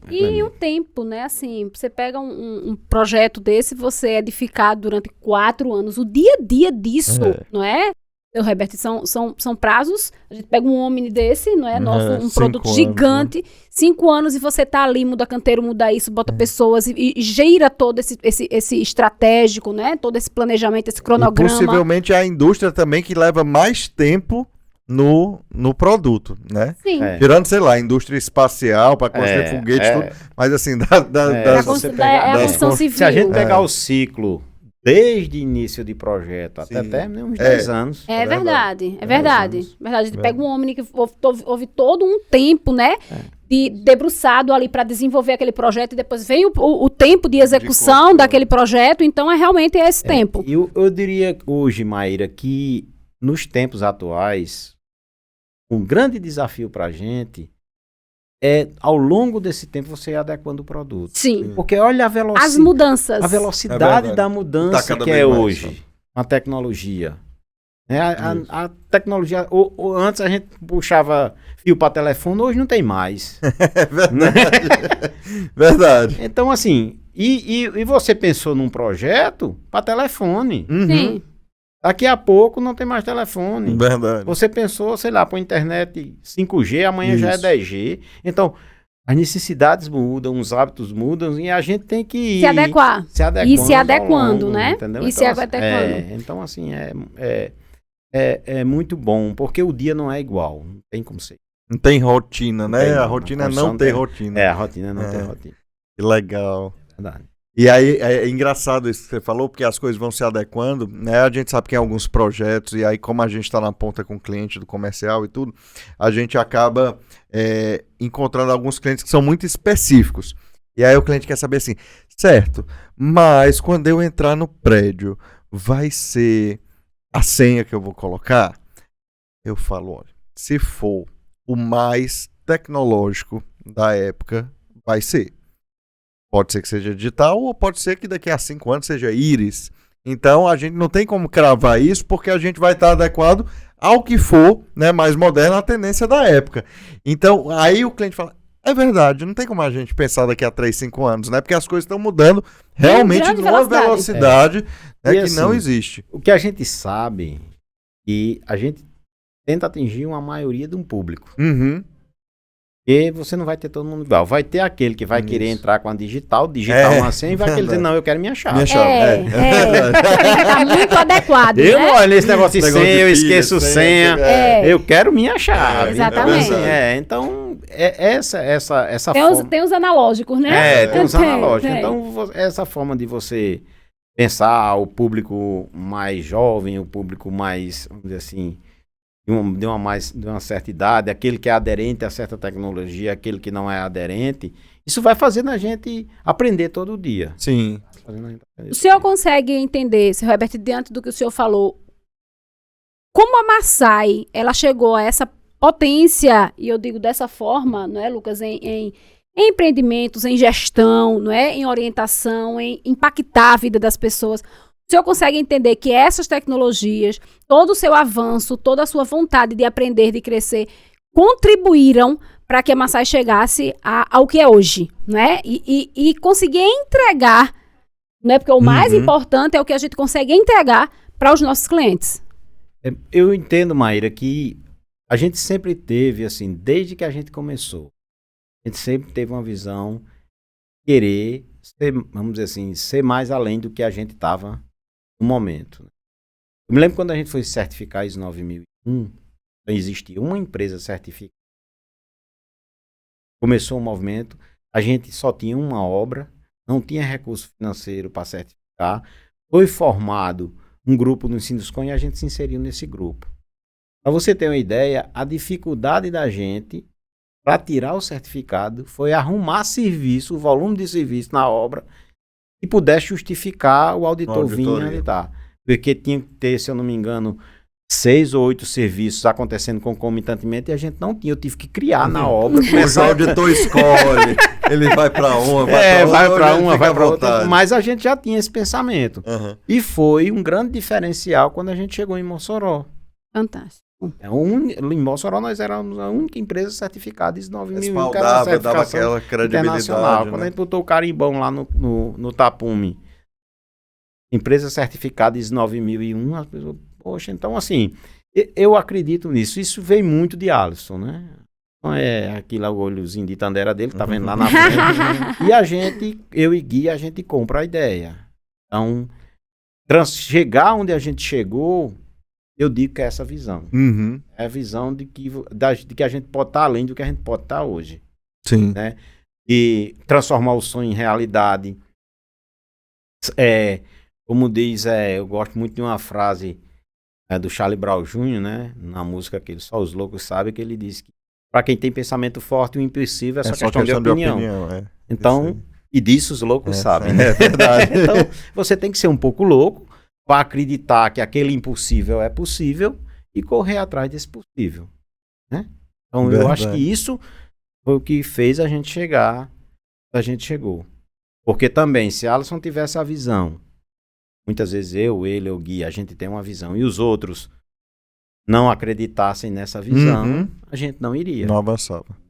E o tempo, né? Assim, você pega um projeto desse, você edificar durante 4 anos, o dia a dia disso, não é? Roberto, são prazos, a gente pega um Omni desse, não é? Um produto gigante, 5 anos e você tá ali, muda canteiro, muda isso, bota pessoas e gira todo esse estratégico, né? Todo esse planejamento, esse cronograma.
E possivelmente a indústria também que leva mais tempo no produto, né?
Sim.
Tirando, sei lá, indústria espacial para construir foguete e tudo, mas assim, das
construção civil.
Se a gente pegar o ciclo desde início de projeto até terminar uns 10 anos.
É verdade. A gente pega um homem que houve todo um tempo, né? Debruçado ali para desenvolver aquele projeto e depois vem o tempo de execução daquele projeto, então realmente esse tempo.
E eu diria hoje, Maíra, que nos tempos atuais, um grande desafio para a gente é, ao longo desse tempo, você ir adequando o produto.
Sim.
Porque olha
as mudanças.
A velocidade da mudança que é hoje. A tecnologia. A tecnologia... Antes a gente puxava fio para telefone, hoje não tem mais.
É verdade. Verdade.
Então, assim... E você pensou num projeto para telefone.
Sim.
Daqui a pouco não tem mais telefone.
Verdade.
Você pensou, sei lá, para internet 5G, amanhã já é 10G. Então, as necessidades mudam, os hábitos mudam e a gente tem que ir...
Se adequar. E se adequando,
longo,
né?
Entendeu?
E então, se adequando.
Então, assim, é muito bom, porque o dia não é igual. Não tem como ser.
Não tem rotina, né? A rotina não tem rotina.
A rotina não tem rotina.
Que legal.
Verdade.
E aí é engraçado isso que você falou, porque as coisas vão se adequando, né? A gente sabe que em alguns projetos, e aí como a gente está na ponta com o cliente do comercial e tudo, a gente acaba encontrando alguns clientes que são muito específicos. E aí o cliente quer saber assim, certo, mas quando eu entrar no prédio, vai ser a senha que eu vou colocar? Eu falo, olha, se for o mais tecnológico da época, vai ser. Pode ser que seja digital ou pode ser que daqui a 5 anos seja íris. Então, a gente não tem como cravar isso porque a gente vai estar adequado ao que for, né, mais moderno, a tendência da época. Então, aí o cliente fala, é verdade, não tem como a gente pensar daqui a 3, 5 anos, né? Porque as coisas estão mudando realmente numa velocidade né, que assim, não existe.
O que a gente sabe e a gente tenta atingir uma maioria de um público.
Uhum.
E você não vai ter todo mundo igual. Vai ter aquele que vai querer entrar com a digital uma senha e vai querer dizer, não, eu quero minha chave.
Minha chave,
Tá muito adequado,
eu
né?
não olho nesse negócio de senha, eu esqueço senha. Eu quero minha chave.
Exatamente.
Então, essa
forma... Tem os analógicos, né?
Tem os analógicos. Então, essa forma de você pensar o público mais jovem, o público mais, vamos dizer assim, de uma certa idade, aquele que é aderente a certa tecnologia, aquele que não é aderente, isso vai fazendo a gente aprender todo dia.
Sim.
O senhor consegue entender, Sr. Herbert, diante do que o senhor falou, como a Massai, ela chegou a essa potência, e eu digo dessa forma, não é, Lucas, em empreendimentos, em gestão, não é, em orientação, em impactar a vida das pessoas. O senhor consegue entender que essas tecnologias, todo o seu avanço, toda a sua vontade de aprender, de crescer, contribuíram para que a Massai chegasse ao que é hoje, né? E conseguir entregar, né? Porque o mais importante é o que a gente consegue entregar para os nossos clientes.
Eu entendo, Maíra, que a gente sempre teve, assim, desde que a gente começou, a gente sempre teve uma visão, querer ser, vamos dizer assim, ser mais além do que a gente estava no momento. Eu me lembro quando a gente foi certificar ISO 9001, existia uma empresa certificada. Começou o movimento, a gente só tinha uma obra, não tinha recurso financeiro para certificar, foi formado um grupo no Sinduscon e a gente se inseriu nesse grupo. Para você ter uma ideia, a dificuldade da gente para tirar o certificado foi arrumar serviço, o volume de serviço na obra, que pudesse justificar o auditor vir auditar. Porque tinha que ter, se eu não me engano, 6 ou 8 serviços acontecendo concomitantemente e a gente não tinha. Eu tive que criar na obra.
O auditor escolhe, ele vai para uma,
vai para outra. Mas a gente já tinha esse pensamento. E foi um grande diferencial quando a gente chegou em Mossoró.
Fantástico.
Em Mossoró nós éramos a única empresa certificada ISO 9001, que
era a dava aquela credibilidade. Né?
Quando a gente botou o carimbão lá no tapume, empresa certificada ISO 9001, as pessoas, poxa, então assim, eu acredito nisso. Isso veio muito de Alisson, né? Então é aquele olhozinho de Tandera dele que tá vendo lá na frente. E a gente, eu e Gui, a gente compra a ideia. Então, chegar onde a gente chegou, eu digo que é essa visão. É a visão de que a gente pode estar além do que a gente pode estar hoje.
Sim.
Né? E transformar o sonho em realidade. Como diz, eu gosto muito de uma frase do Charlie Brown Jr., né? Na música que Só os Loucos Sabem, que ele diz que para quem tem pensamento forte, o impossível é só questão de opinião. Então, e disso os loucos sabem.
É verdade.
Então, você tem que ser um pouco louco para acreditar que aquele impossível é possível e correr atrás desse possível, né? Então, eu acho que isso foi o que fez a gente chegar, a gente chegou. Porque também, se Alisson tivesse a visão, muitas vezes ele, o Gui, a gente tem uma visão, e os outros não acreditassem nessa visão, a gente não iria.
Não avançava.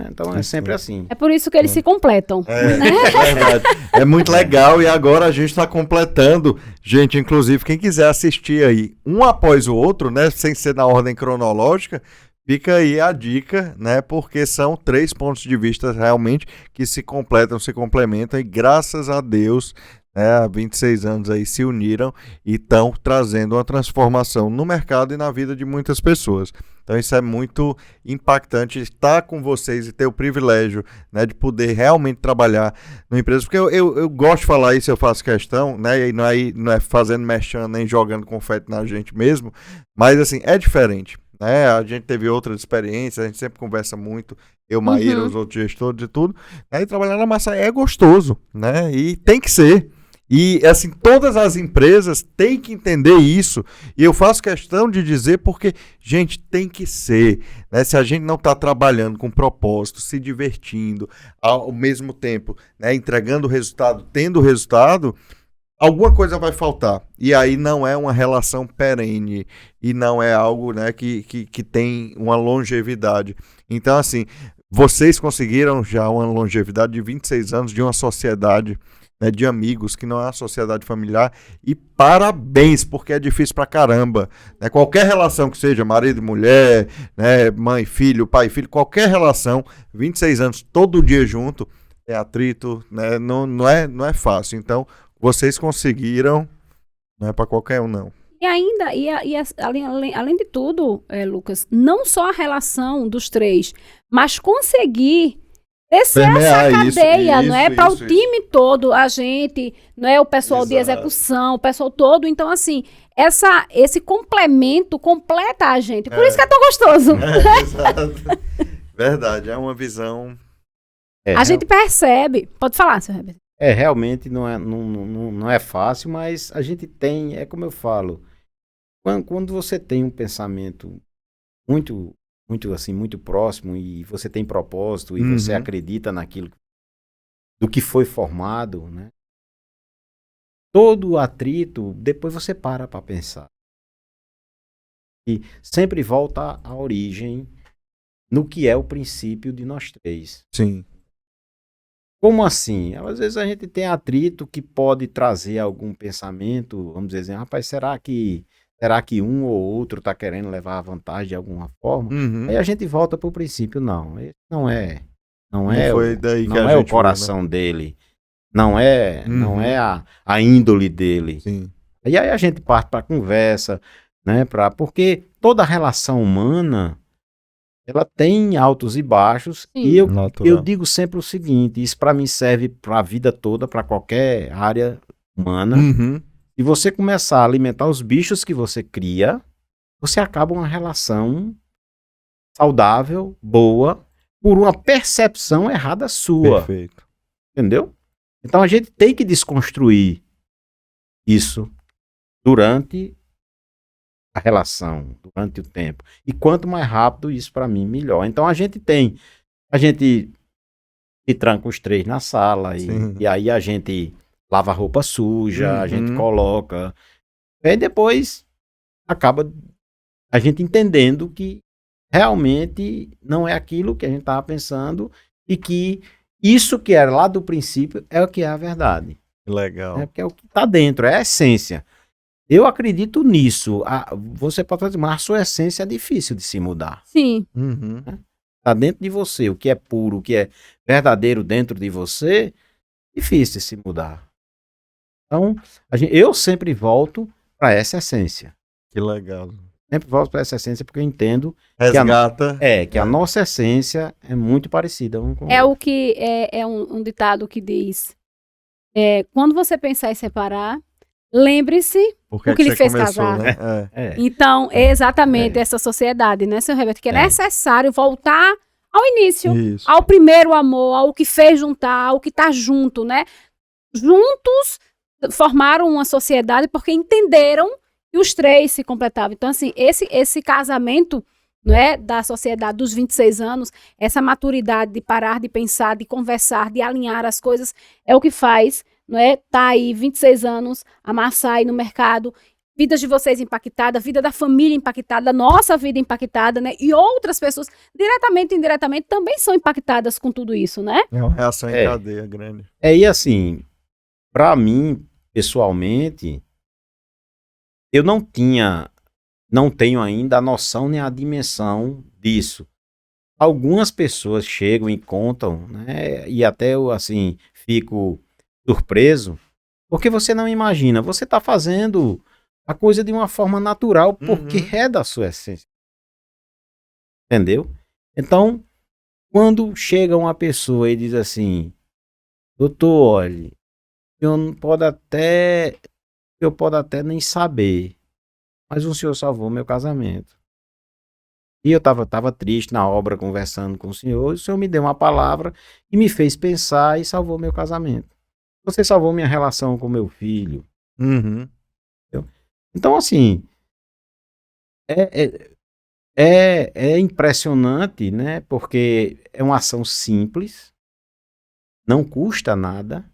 Então é sempre assim.
É por isso que eles se completam.
É verdade. É muito legal e agora a gente está completando. Gente, inclusive, quem quiser assistir aí um após o outro, né, sem ser na ordem cronológica, fica aí a dica, né, porque são 3 pontos de vista realmente que se completam, se complementam e graças a Deus, né, há 26 anos aí se uniram e estão trazendo uma transformação no mercado e na vida de muitas pessoas. Então isso é muito impactante estar com vocês e ter o privilégio, né, de poder realmente trabalhar numa empresa. Porque eu gosto de falar isso, eu faço questão, né, e não é fazendo merchan nem jogando confete na gente mesmo, mas assim, é diferente. Né? A gente teve outras experiências, a gente sempre conversa muito, eu, Maíra, os outros gestores e tudo, né? E trabalhar na Massai é gostoso, né? E tem que ser. E, assim, todas as empresas têm que entender isso. E eu faço questão de dizer porque, gente, tem que ser. Né? Se a gente não está trabalhando com propósito, se divertindo, ao mesmo tempo, né, entregando resultado, tendo resultado, alguma coisa vai faltar. E aí não é uma relação perene e não é algo, né, que tem uma longevidade. Então, assim, vocês conseguiram já uma longevidade de 26 anos de uma sociedade, né, de amigos, que não é uma sociedade familiar, e parabéns, porque é difícil pra caramba. Né? Qualquer relação que seja, marido e mulher, né, mãe e filho, pai e filho, qualquer relação, 26 anos todo dia junto, é atrito, né? Não é fácil. Então, vocês conseguiram, não é pra qualquer um, não.
E ainda, além de tudo, Lucas, não só a relação dos três, mas conseguir descer essa cadeia, não é? Para o time todo, a gente, não é? O pessoal de execução, o pessoal todo. Então, assim, esse complemento completa a gente. Por isso que é tão gostoso.
Exato. Verdade, é uma visão.
A gente percebe. Pode falar, seu Herbert.
Realmente não é fácil, mas a gente tem, é como eu falo, quando você tem um pensamento muito assim, muito próximo e você tem propósito e você acredita naquilo do que foi formado, né? Todo atrito, depois você para pensar. E sempre volta à origem no que é o princípio de nós três.
Sim.
Como assim? Às vezes a gente tem atrito que pode trazer algum pensamento, vamos dizer assim, rapaz, será que um ou outro está querendo levar a vantagem de alguma forma? Aí a gente volta para o princípio, não. Esse não é o coração, né, dele, não é a índole dele.
Sim.
E aí a gente parte para a conversa, né? Porque toda relação humana, ela tem altos e baixos. Sim. E eu digo sempre o seguinte, isso para mim serve para a vida toda, para qualquer área humana. Se você começar a alimentar os bichos que você cria, você acaba uma relação saudável, boa, por uma percepção errada sua.
Perfeito.
Entendeu? Então a gente tem que desconstruir isso durante a relação, durante o tempo. E quanto mais rápido isso para mim, melhor. Então a gente se tranca os três na sala e aí a gente lava a roupa suja, a gente coloca. E depois acaba a gente entendendo que realmente não é aquilo que a gente estava pensando e que isso que era lá do princípio é o que é a verdade.
Legal.
Porque é o que está dentro, é a essência. Eu acredito nisso. Você pode dizer, mas a sua essência é difícil de se mudar.
Sim.
Está dentro de você. O que é puro, o que é verdadeiro dentro de você, difícil de se mudar. Então, eu sempre volto para essa essência.
Que legal.
Sempre volto para essa essência porque eu entendo que a nossa essência é muito parecida.
O que é um ditado que diz, quando você pensar em separar, lembre-se o que lhe fez casar.
Né?
Então, é exatamente essa sociedade, né, seu Herbert? Que é necessário voltar ao início, ao primeiro amor, ao que fez juntar, ao que tá junto, né? Juntos formaram uma sociedade porque entenderam que os três se completavam. Então, assim, esse casamento, né, da sociedade dos 26 anos, essa maturidade de parar de pensar, de conversar, de alinhar as coisas, é o que faz, não é? Tá aí 26 anos, a Massai no mercado, vidas de vocês impactadas, vida da família impactada, nossa vida impactada, né? E outras pessoas, diretamente e indiretamente, também são impactadas com tudo isso, né?
É uma reação em cadeia grande.
E assim, para mim, pessoalmente, eu não tenho ainda a noção nem a dimensão disso. Algumas pessoas chegam e contam, né? E até eu, assim, fico surpreso, porque você não imagina, você está fazendo a coisa de uma forma natural, porque é da sua essência. Entendeu? Então, quando chega uma pessoa e diz assim, doutor, olha, eu pode até nem saber, mas o senhor salvou meu casamento. E eu estava triste na obra, conversando com o senhor me deu uma palavra e me fez pensar e salvou meu casamento. Você salvou minha relação com meu filho.
Uhum.
Então, assim, é impressionante, né? Porque é uma ação simples, não custa nada,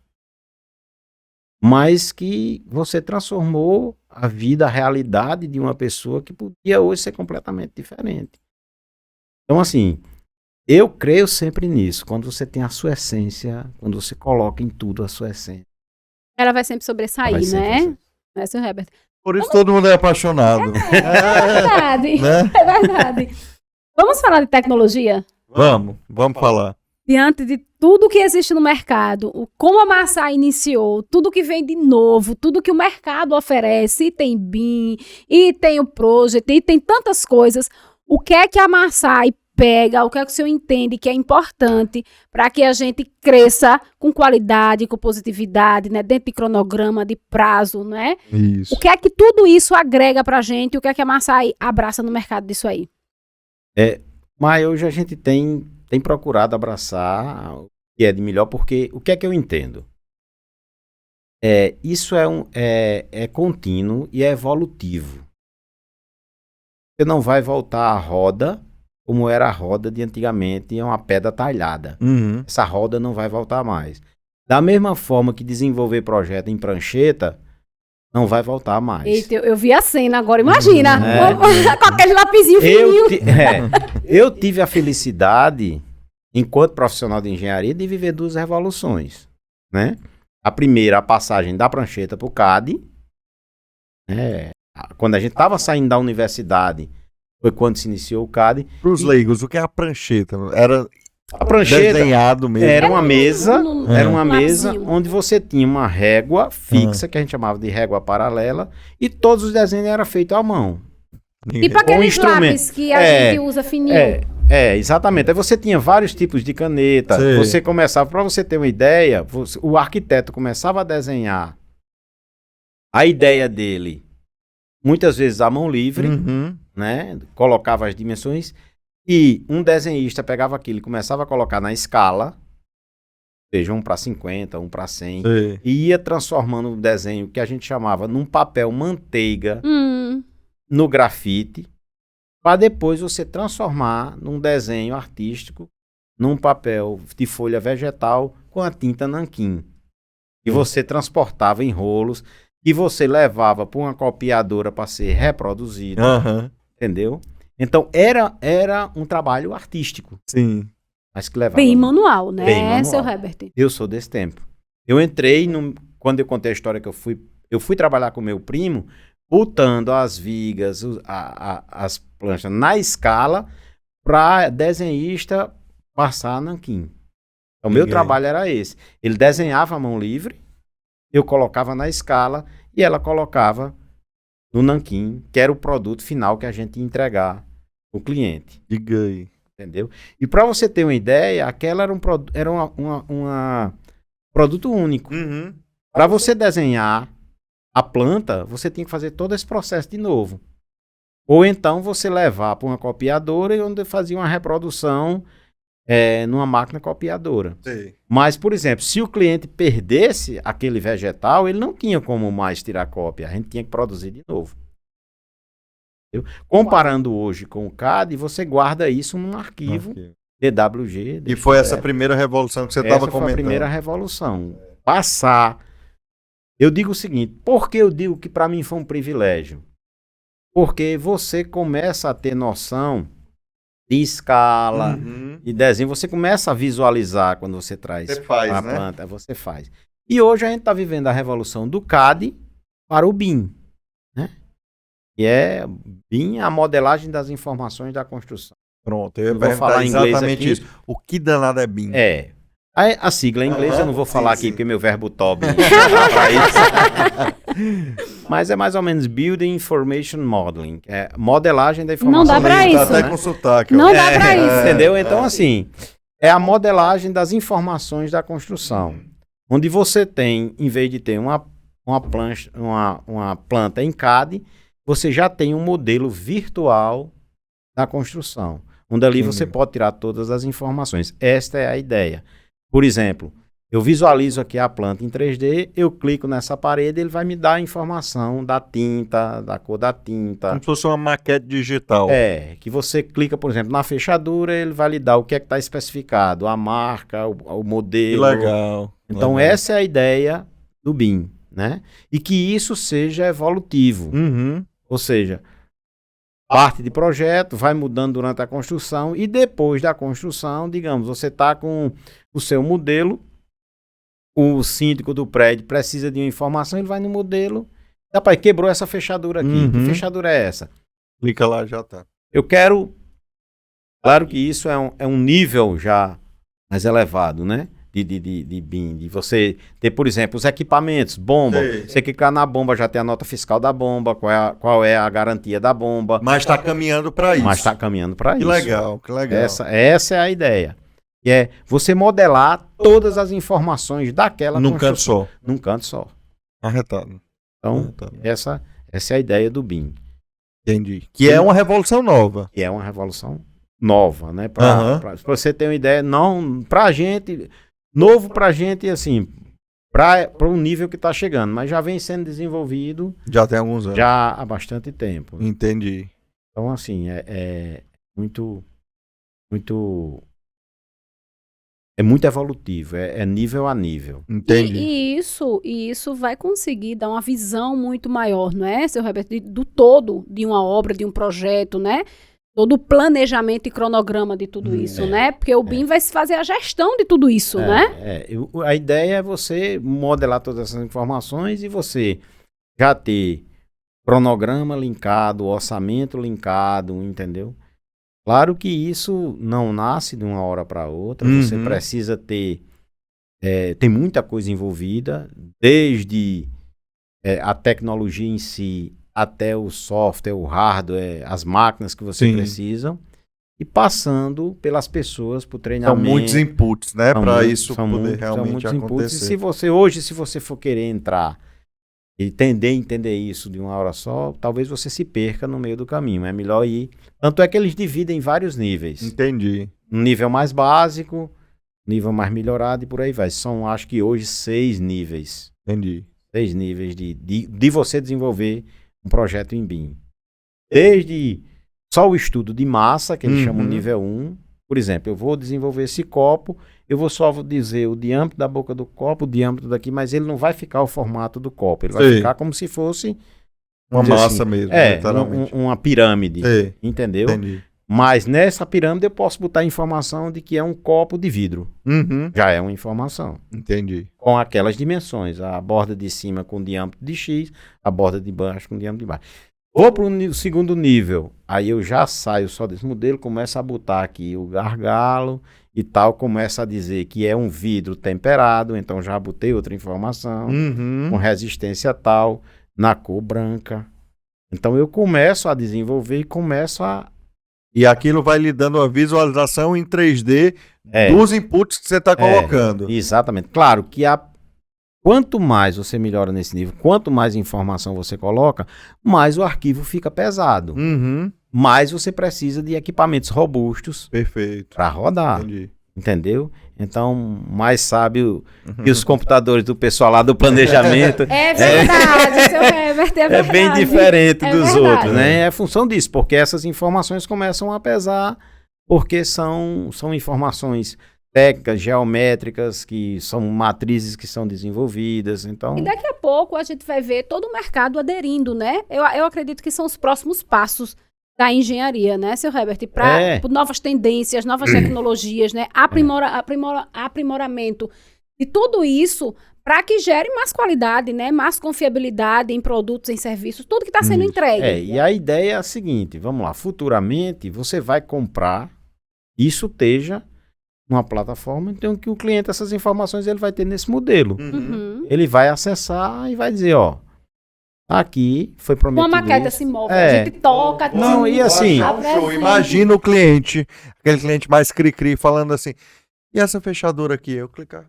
mas que você transformou a vida, a realidade de uma pessoa que podia hoje ser completamente diferente. Então, assim, eu creio sempre nisso. Quando você tem a sua essência, quando você coloca em tudo a sua essência.
Ela vai sempre sobressair,
vai sempre
né?
assim.
Né, seu Herbert?
Por isso todo mundo é apaixonado.
É verdade.
Né?
É verdade. Vamos falar de tecnologia?
Vamos falar.
Diante de tudo que existe no mercado, como a Massai iniciou, tudo que vem de novo, tudo que o mercado oferece, e tem BIM, e tem o Project, e tem tantas coisas, o que é que a Massai pega, o que é que o senhor entende que é importante para que a gente cresça com qualidade, com positividade, né, dentro de cronograma, de prazo, né?
Isso.
O que é que tudo isso agrega para a gente, o que é que a Massai abraça no mercado disso aí?
Mas hoje a gente tem procurado abraçar o que é de melhor, porque o que é que eu entendo? Isso é contínuo e é evolutivo. Você não vai voltar à roda como era a roda de antigamente, é uma pedra talhada.
Uhum.
Essa roda não vai voltar mais. Da mesma forma que desenvolver projeto em prancheta, não vai voltar mais.
Eita, eu vi a cena agora, imagina, com aquele lapisinho
Eu,
fininho.
eu tive a felicidade, enquanto profissional de engenharia, de viver 2 revoluções, né? A primeira, a passagem da prancheta para o CAD. Quando a gente estava saindo da universidade, foi quando se iniciou o CAD.
Para os leigos, o que é a prancheta? Era
A prancheta
desenhado mesmo.
era uma mesa, era uma
lapisinho.
mesa onde você tinha uma régua fixa, que a gente chamava de régua paralela, e todos os desenhos eram feitos à mão.
Tipo aqueles
instrumento.
lápis que a gente usa fininho.
Exatamente. Aí você tinha vários tipos de caneta.
Sei.
Você começava, para você ter uma ideia, o arquiteto começava a desenhar a ideia dele, muitas vezes à mão livre,
Uhum.
né? Colocava as dimensões, e um desenhista pegava aquilo e começava a colocar na escala, seja 1:50, 1:100,
Sei.
e ia transformando o desenho que a gente chamava num papel manteiga, no grafite, para depois você transformar num desenho artístico, num papel de folha vegetal com a tinta nanquim. E você transportava em rolos, e você levava para uma copiadora para ser reproduzido,
Aham.
entendeu? Então era um trabalho artístico,
Sim.
mas que levava...
Bem manual, né,
Bem manual.
seu Herbert?
Eu sou desse tempo. Eu entrei, quando eu contei a história que eu fui trabalhar com meu primo, botando as vigas, as planchas na escala, para desenhista passar nanquim. Então, meu trabalho era esse. Ele desenhava à mão livre, eu colocava na escala e ela colocava no nanquim, que era o produto final que a gente ia entregar ao cliente.
Diga aí.
Entendeu? E para você ter uma ideia, aquela era um produto único.
Uhum.
Para você desenhar a planta, você tinha que fazer todo esse processo de novo. Ou então você levar para uma copiadora e onde fazia uma reprodução numa máquina copiadora.
Sei.
Mas, por exemplo, se o cliente perdesse aquele vegetal, ele não tinha como mais tirar cópia. A gente tinha que produzir de novo. Entendeu? Comparando hoje com o CAD, você guarda isso num arquivo DWG.
E foi essa primeira revolução que você estava comentando.
Foi a primeira revolução. Passar. Eu digo o seguinte, por que eu digo que para mim foi um privilégio? Porque você começa a ter noção de escala, de desenho, você começa a visualizar quando você traz a planta, você faz. E hoje a gente está vivendo a revolução do CAD para o BIM, né? Que é BIM, a modelagem das informações da construção.
Pronto,
eu vou falar em inglês
exatamente
aqui.
isso. O que danado é BIM?
A sigla em inglês eu não vou falar aqui porque meu verbo top mas é mais ou menos Building Information Modeling, modelagem da informação.
Não dá pra isso,
até
né?
com sotaque.
Não dá pra isso.
Entendeu? Então, assim, é a modelagem das informações da construção. Onde você tem, em vez de ter uma planta em CAD, você já tem um modelo virtual da construção. Onde ali você pode tirar todas as informações. Esta é a ideia. Por exemplo, Eu visualizo aqui a planta em 3D, eu clico nessa parede, ele vai me dar a informação da tinta, da cor da tinta.
Como se fosse uma maquete digital.
Que você clica, por exemplo, na fechadura, ele vai lhe dar o que é que está especificado, a marca, o
Que
modelo.
legal.
Então,
legal.
essa é a ideia do BIM, né? E que isso seja evolutivo.
Uhum.
Ou seja, parte de projeto, vai mudando durante a construção e depois da construção, digamos, você está com o seu modelo, o síndico do prédio precisa de uma informação, ele vai no modelo, rapaz, quebrou essa fechadura aqui,
Uhum.
que fechadura é essa?
Clica lá, já tá.
Eu quero, claro que isso é um nível já mais elevado, né? De BIM, de você ter, por exemplo, os equipamentos, bomba,
Sei.
você clicar na bomba já tem a nota fiscal da bomba, qual é a garantia da bomba,
Mas está caminhando para isso.
mas está caminhando para
Que
isso.
legal, que legal.
Essa é a ideia. E é você modelar todas as informações daquela
Num canto
construção.
só.
Num canto só.
Arretado.
Então,
Arretado.
essa é a ideia do BIM.
Entendi. Que é uma revolução nova.
E é uma revolução nova, né?
Aham.
Pra você ter uma ideia, não pra gente, novo pra gente, assim, para um nível que está chegando, mas já vem sendo desenvolvido
Já tem alguns anos.
já há bastante tempo.
Entendi.
Então, assim, é muito evolutivo, é nível a nível.
Entendi.
E isso vai conseguir dar uma visão muito maior, não é, seu Roberto, do todo de uma obra, de um projeto, né? Todo o planejamento e cronograma de tudo isso, né? Porque o BIM vai se fazer a gestão de tudo isso, né?
A ideia é você modelar todas essas informações e você já ter cronograma linkado, orçamento linkado, entendeu? Claro que isso não nasce de uma hora para outra, você precisa ter, tem muita coisa envolvida, desde a tecnologia em si, até o software, o hardware, as máquinas que você
Sim.
precisa, e passando pelas pessoas, por
São
treinamento.
muitos inputs, né?
São
Para
muitos-
isso
são
poder
muitos- são
realmente
muitos inputs. E
acontecer.
se você for querer entrar e entender isso de uma hora só, talvez você se perca no meio do caminho. É melhor ir. Tanto é que eles dividem em vários níveis.
Entendi.
Um nível mais básico, nível mais melhorado e por aí vai. São, acho que hoje, 6 níveis.
Entendi.
6 níveis de você desenvolver um projeto em BIM. Desde só o estudo de massa, que eles chamam nível 1. Por exemplo, eu vou desenvolver esse copo, eu vou só dizer o diâmetro da boca do copo, o diâmetro daqui, mas ele não vai ficar o formato do copo. Ele vai
Sei.
ficar como se fosse
Uma
vamos dizer
massa
assim,
mesmo, literalmente.
uma pirâmide.
Sei.
Entendeu?
Entendi.
Mas nessa pirâmide eu posso botar a informação de que é um copo de vidro.
Uhum.
Já é uma informação.
Entendi.
Com aquelas dimensões. A borda de cima com diâmetro de X, a borda de baixo com diâmetro de baixo. Vou para o segundo nível. Aí eu já saio só desse modelo, começo a botar aqui o gargalo e tal, começo a dizer que é um vidro temperado, então já botei outra informação, com resistência tal, na cor branca. Então eu começo a desenvolver e começo a...
E aquilo vai lhe dando uma visualização em 3D dos inputs que você está colocando.
Exatamente. Claro que quanto mais você melhora nesse nível, quanto mais informação você coloca, mais o arquivo fica pesado.
Uhum.
Mais você precisa de equipamentos robustos
Perfeito.
para rodar.
Entendi.
Entendeu? Então, mais sábio que os computadores do pessoal lá do planejamento.
É verdade, seu Herbert, é
É
verdade.
bem diferente
É
dos
verdade.
outros, né? É função disso, porque essas informações começam a pesar, porque são informações técnicas, geométricas, que são matrizes que são desenvolvidas, então...
E daqui a pouco a gente vai ver todo o mercado aderindo, né? Eu acredito que são os próximos passos da engenharia, né, seu Herbert? Para novas tendências, novas tecnologias, né? Aprimoramento de tudo isso para que gere mais qualidade, né? Mais confiabilidade em produtos, em serviços, tudo que está sendo entregue.
E a ideia é a seguinte, vamos lá, futuramente você vai comprar, isso esteja numa plataforma, então que o cliente, essas informações ele vai ter nesse modelo.
Uhum.
Ele vai acessar e vai dizer, ó, aqui foi prometido
Uma maqueta
isso.
se move, a gente toca.
Não, e assim...
Show. Imagina o cliente, aquele cliente mais cri-cri, falando assim, e essa fechadura aqui? Eu clicar,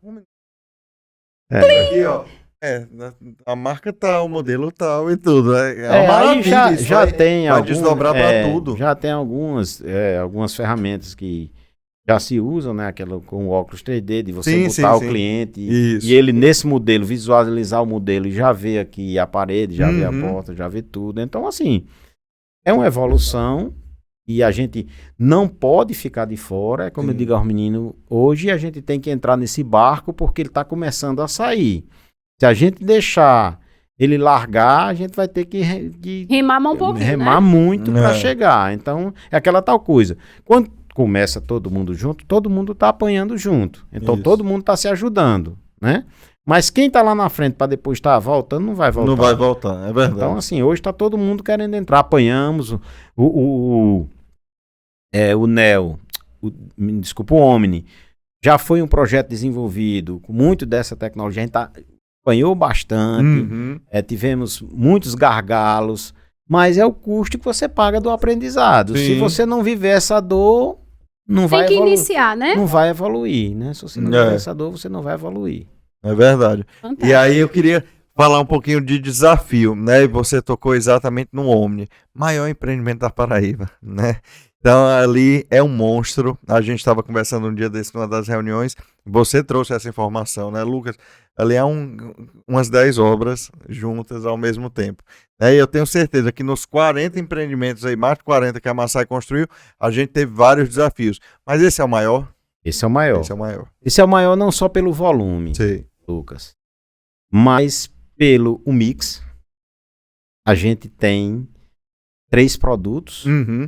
aqui, ó. A marca tal, o modelo tal e tudo.
Aí já tem
vai desdobrar para tudo.
Já tem algumas ferramentas que já se usam, né? Aquela com o óculos 3D, de você
Sim,
botar
sim,
o
sim.
cliente
Isso.
e ele nesse modelo, visualizar o modelo e já vê aqui a parede, já vê a porta, já vê tudo. Então, assim, é uma evolução e a gente não pode ficar de fora. É como eu digo aos meninos, hoje a gente tem que entrar nesse barco porque ele está começando a sair. Se a gente deixar ele largar, a gente vai ter que
Remar um pouquinho,
remar
né?
muito para chegar. Então, é aquela tal coisa. Quando começa todo mundo junto, todo mundo tá apanhando junto. Então,
Isso.
todo mundo tá se ajudando, né? Mas quem tá lá na frente para depois estar voltando, não vai voltar.
Não vai voltar, é verdade.
Então, assim, hoje tá todo mundo querendo entrar. Apanhamos o NEO, desculpa, o Omni. Já foi um projeto desenvolvido com muito dessa tecnologia. A gente apanhou bastante. Tivemos muitos gargalos. Mas é o custo que você paga do aprendizado.
Sim.
Se você não viver essa dor, não vai
Tem que
evoluir.
iniciar, né?
Não vai evoluir, né? Se você não viver essa dor, você não vai evoluir.
É verdade.
Fantástico.
E aí eu queria falar um pouquinho de desafio, né? E você tocou exatamente no Omni, maior empreendimento da Paraíba, né? Então ali é um monstro. A gente estava conversando um dia desse numa das reuniões. Você trouxe essa informação, né, Lucas? Ali é umas 10 obras juntas ao mesmo tempo. E eu tenho certeza que nos 40 empreendimentos aí, mais de 40 que a Massai construiu, a gente teve vários desafios. Mas esse é o maior?
Esse é o maior.
Esse é o maior.
Esse é o maior não só pelo volume,
Sim.
Lucas, mas pelo mix. A gente tem 3 produtos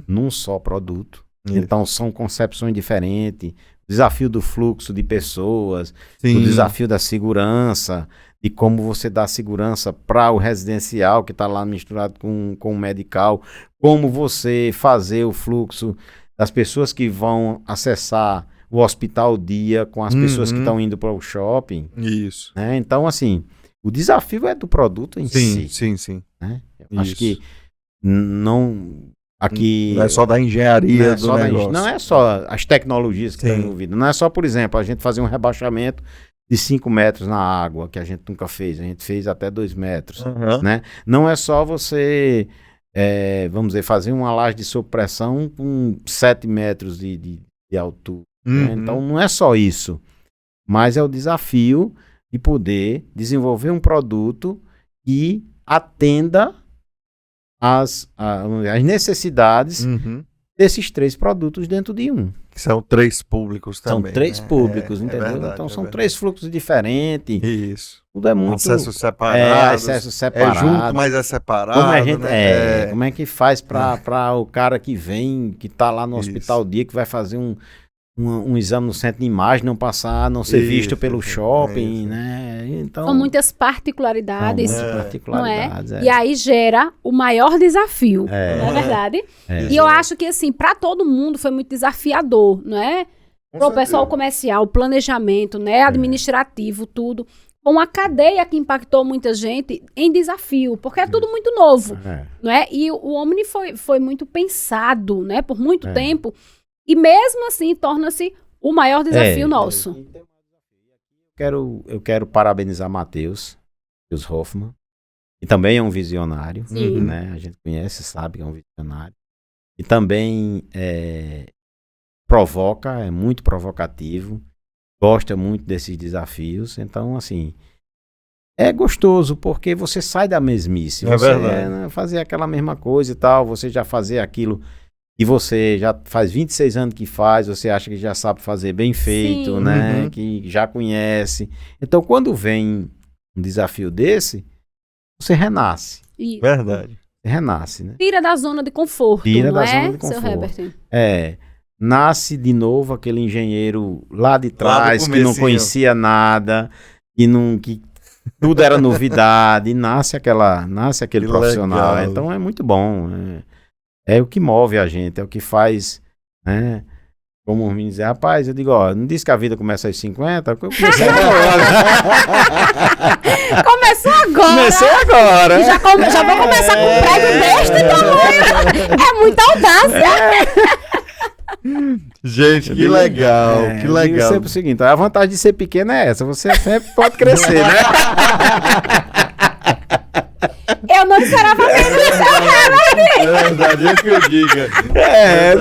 num só produto.
Isso.
Então são concepções diferentes. O desafio do fluxo de pessoas,
Sim.
o desafio da segurança, de como você dá segurança para o residencial que está lá misturado com o medical, como você fazer o fluxo das pessoas que vão acessar o hospital dia com as pessoas que estão indo para o shopping.
Isso.
Né? Então, assim, o desafio é do produto em si.
Sim.
Né? Eu acho que não... Aqui,
não é só da engenharia
não é
do
só
negócio.
não é só as tecnologias que
Sim.
estão envolvidas. Não é só, por exemplo, a gente fazer um rebaixamento de 5 metros na água, que a gente nunca fez. A gente fez até 2 metros. Né? Não é só você, vamos dizer, fazer uma laje de sob pressão com 7 metros de altura. Né? Então, não é só isso. Mas é o desafio de poder desenvolver um produto que atenda as necessidades desses 3 produtos dentro de um.
Que são 3 públicos também.
São 3
né?
públicos, entendeu?
Verdade,
então são
verdade.
3 fluxos diferentes.
Isso.
Tudo é muito...
Acesso separado.
acesso separado.
É junto, mas é separado.
Como a gente,
né?
como é que faz para o cara que vem, que está lá no
Isso.
hospital dia, que vai fazer um exame no centro de imagem, não passar, não ser visto pelo shopping,
isso.
né? Então,
São muitas particularidades.
muitas
Não é?
particularidades.
E aí gera o maior desafio, não é verdade? E eu acho que, assim, para todo mundo foi muito desafiador, não é? Para o pessoal comercial, planejamento, né? Administrativo, tudo. Uma cadeia que impactou muita gente em desafio, porque é tudo muito novo, não é? E o Omni foi muito pensado, né? Por muito tempo. E mesmo assim, torna-se o maior desafio nosso.
Eu quero parabenizar Matheus Hoffman, que também é um visionário,
Sim.
né? A gente conhece, sabe que é um visionário. E também provoca, é muito provocativo, gosta muito desses desafios. Então, assim, é gostoso porque você sai da mesmice.
É
você
verdade.
fazer aquela mesma coisa e tal, você já fazer aquilo que você já faz 26 anos que faz, você acha que já sabe fazer bem feito,
Sim.
né? Que já conhece. Então, quando vem um desafio desse, você renasce.
E
Verdade.
Você renasce, né?
tira da zona de conforto,
Tira
não
da
é,
zona de
seu
conforto.
Herbert?
Nasce de novo aquele engenheiro lá de
Lá do
trás, que não
comecinho.
conhecia nada, que tudo era novidade, e nasce aquele
Que
profissional.
legal.
Então é muito bom. É o que move a gente, é o que faz, né? Como os meninos dizem, rapaz, eu digo, ó, não disse que a vida começa aos 50? Eu comecei agora.
Começou agora!
Comecei agora.
E já vou começar com um prego deste tamanho. É muita audácia.
Gente, que legal, que
Eu digo
legal.
sempre o seguinte, a vantagem de ser pequeno é essa, você sempre pode crescer, né?
Eu não esperava menos do seu Herbert.
verdade, eu que eu diga.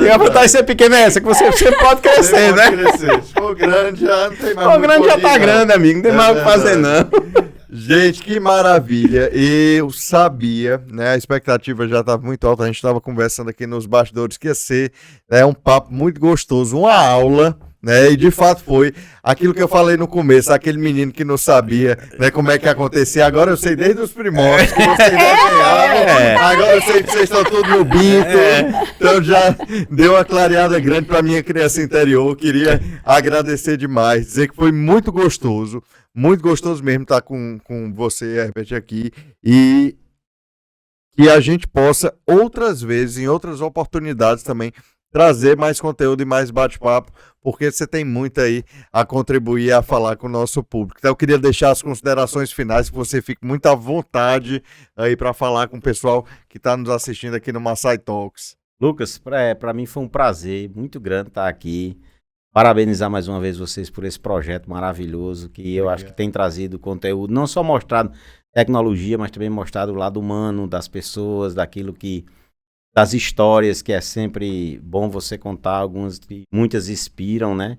E a vantagem de ser pequena é essa, que você sempre pode crescer,
Você
né?
pode crescer. Se for grande, já não tem mais
O
muito
grande já
por
tá
ir, não.
grande, amigo, não tem
É
mais o que fazer,
verdade.
não.
Gente, que maravilha. Eu sabia, né? A expectativa já estava muito alta. A gente estava conversando aqui nos bastidores que ia ser, né, um papo muito gostoso, uma aula, né? E de fato foi aquilo que eu falei no começo, aquele menino que não sabia, né, como é que acontecia. Agora eu sei desde os primórdios que vocês desenhavam. Agora eu sei que vocês estão todos no binto. Então já deu uma clareada grande para minha criança interior. Eu queria agradecer demais, dizer que foi muito gostoso mesmo estar com você, Herbert, aqui, e que a gente possa outras vezes, em outras oportunidades também, trazer mais conteúdo e mais bate-papo, porque você tem muito aí a contribuir, a falar com o nosso público. Então eu queria deixar as considerações finais, que você fique muito à vontade aí para falar com o pessoal que está nos assistindo aqui no Massai Talks.
Lucas, para mim foi um prazer muito grande estar aqui. Parabenizar mais uma vez vocês por esse projeto maravilhoso, que eu acho que tem trazido conteúdo, não só mostrado tecnologia, mas também mostrado o lado humano das pessoas, das histórias, que é sempre bom você contar, muitas inspiram, né?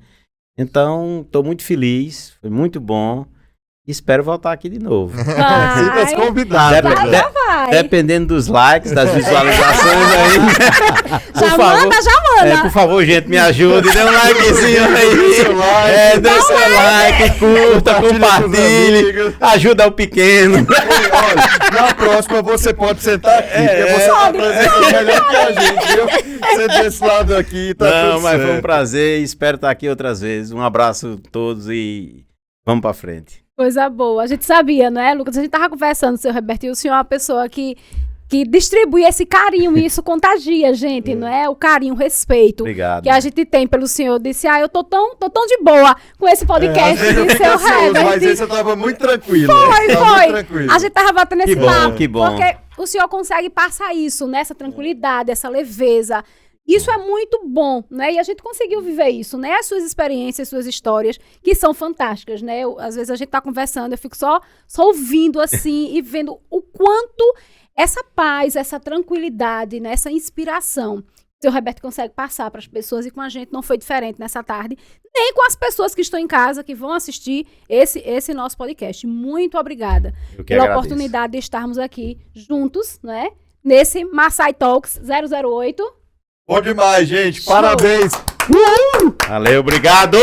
Então, estou muito feliz, foi muito bom. Espero voltar aqui de novo.
Sinta-se convidado.
Dependendo dos likes, das visualizações aí.
Já manda.
Por favor, gente, me ajude. Dê um likezinho aí. Dê seu like, curta, compartilhe. Ajuda o pequeno.
Olha, na próxima você pode sentar aqui, porque você tá apresentando melhor que a gente, viu? Senta desse lado aqui, tá tudo
Mas
certo.
foi um prazer. Espero estar aqui outras vezes. Um abraço a todos e vamos pra frente.
Coisa boa. A gente sabia, né, Lucas? A gente tava conversando, seu Roberto, e o senhor é uma pessoa que distribui esse carinho, e isso contagia, gente, não é? O carinho, o respeito
Obrigado.
que a gente tem pelo senhor. Disse, eu tô tão de boa com esse podcast
Às vezes eu
de
fico
seu
ansioso, mas
Herbert.
esse eu tava muito tranquilo.
Foi. A gente tava batendo esse papo.
Que bom.
Porque o senhor consegue passar isso, né? Essa tranquilidade, essa leveza. Isso é muito bom, né? E a gente conseguiu viver isso, né? As suas experiências, suas histórias, que são fantásticas, né? Às vezes a gente tá conversando, eu fico só ouvindo assim e vendo o quanto essa paz, essa tranquilidade, né? Essa inspiração, o seu Roberto consegue passar para as pessoas, e com a gente não foi diferente nessa tarde, nem com as pessoas que estão em casa, que vão assistir esse nosso podcast. Muito obrigada pela oportunidade de estarmos aqui juntos, né? Nesse Massai Talks 008.
Bom demais, gente. Parabéns.
Valeu, obrigado!